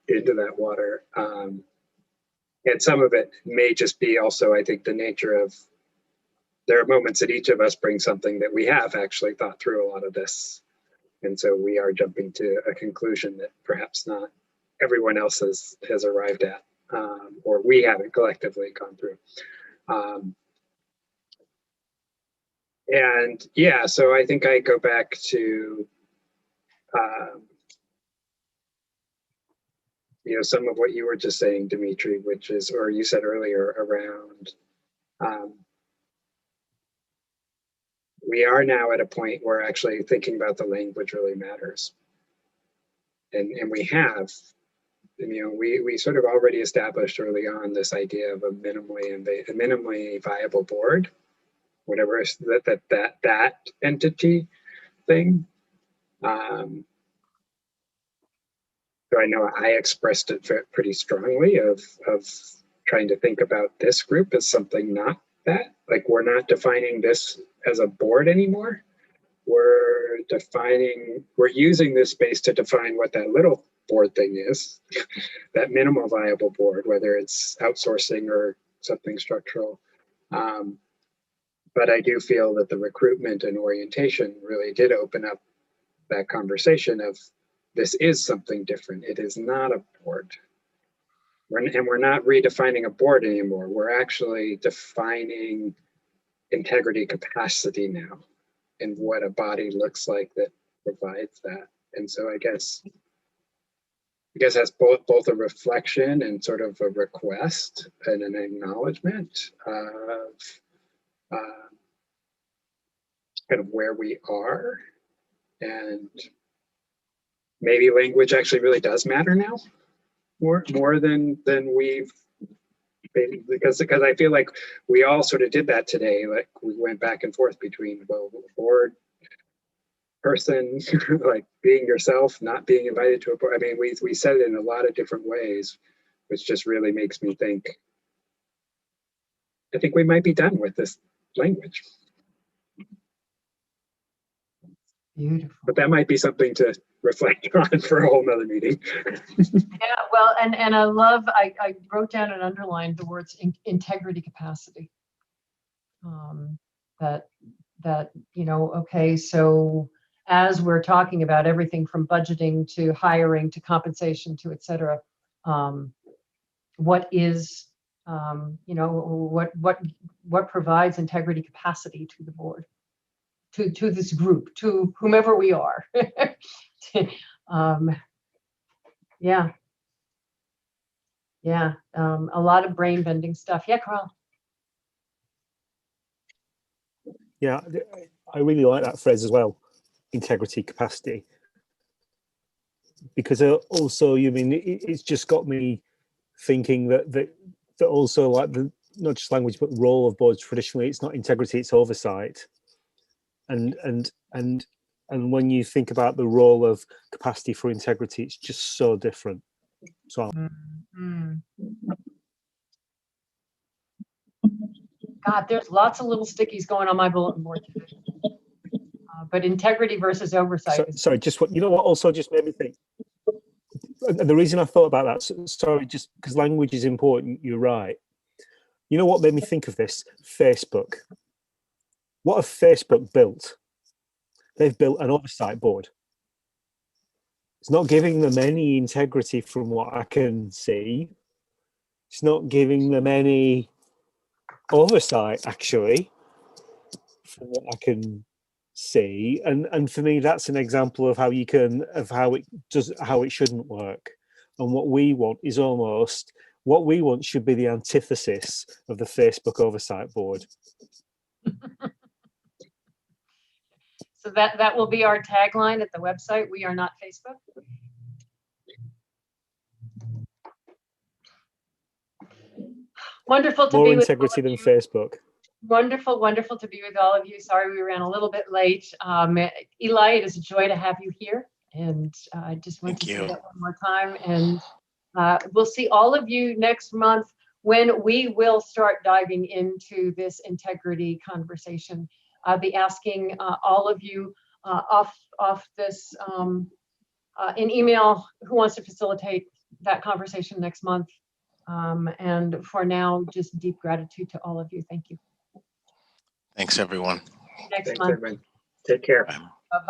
that water, and some of it may just be also, I think, the nature of, there are moments that each of us bring something that we have actually thought through a lot of this. And so we are jumping to a conclusion that perhaps not everyone else has arrived at. or we haven't collectively gone through. And yeah, so I think I go back to, you know, some of what you were just saying, Dimitri, which is, or you said earlier around, we are now at a point where actually thinking about the language really matters. And we have, and, you know, we sort of already established early on this idea of a minimally viable board, whatever is that entity thing. So I know I expressed it pretty strongly of trying to think about this group as something not that. Like, we're not defining this as a board anymore. We're using this space to define what that little board thing is, that minimal viable board, whether it's outsourcing or something structural. But I do feel that the recruitment and orientation really did open up that conversation of, this is something different. It is not a board. And we're not redefining a board anymore. We're actually defining integrity capacity now, and what a body looks like that provides that. And so I guess that's both a reflection and sort of a request and an acknowledgement of kind of where we are. And maybe language actually really does matter now, more than we've, because I feel like we all sort of did that today. Like, we went back and forth between, well, board person, like being yourself, not being invited to a board. I mean, we said it in a lot of different ways, which just really makes me think, I think we might be done with this language. Beautiful. But that might be something to reflect on for a whole nother meeting. Yeah, well, and I wrote down and underlined the words integrity capacity. That, you know, okay, so as we're talking about everything from budgeting to hiring to compensation to et cetera, what is, you know, what provides integrity capacity to the board? To this group, to whomever we are. Yeah. A lot of brain bending stuff. Yeah, Carl. Yeah, I really like that phrase as well, integrity capacity, because also, you mean, it's just got me thinking that also, like, the not just language but role of boards traditionally, it's not integrity, it's oversight. And when you think about the role of capacity for integrity, it's just so different. So God, there's lots of little stickies going on my bulletin board today. But integrity versus oversight. Sorry, just what, you know what also just made me think, and the reason I thought about that, sorry, just because language is important, you're right. You know what made me think of this? Facebook. What have Facebook built? They've built an oversight board. It's not giving them any integrity from what I can see. It's not giving them any oversight, actually, from what I can see. And for me, that's an example of how how it shouldn't work. And what we want is almost, what we want should be the antithesis of the Facebook oversight board. So that will be our tagline at the website. We are not Facebook. Wonderful to More be with integrity than Facebook. Wonderful to be with all of you. Sorry we ran a little bit late. Eli, it is a joy to have you here. And I just want to say that one more time. And we'll see all of you next month when we will start diving into this integrity conversation. I'll be asking all of you off this in email who wants to facilitate that conversation next month. And for now, just deep gratitude to all of you. Thank you. Thanks, everyone. Next Thanks, month. everyone. Take care. Bye.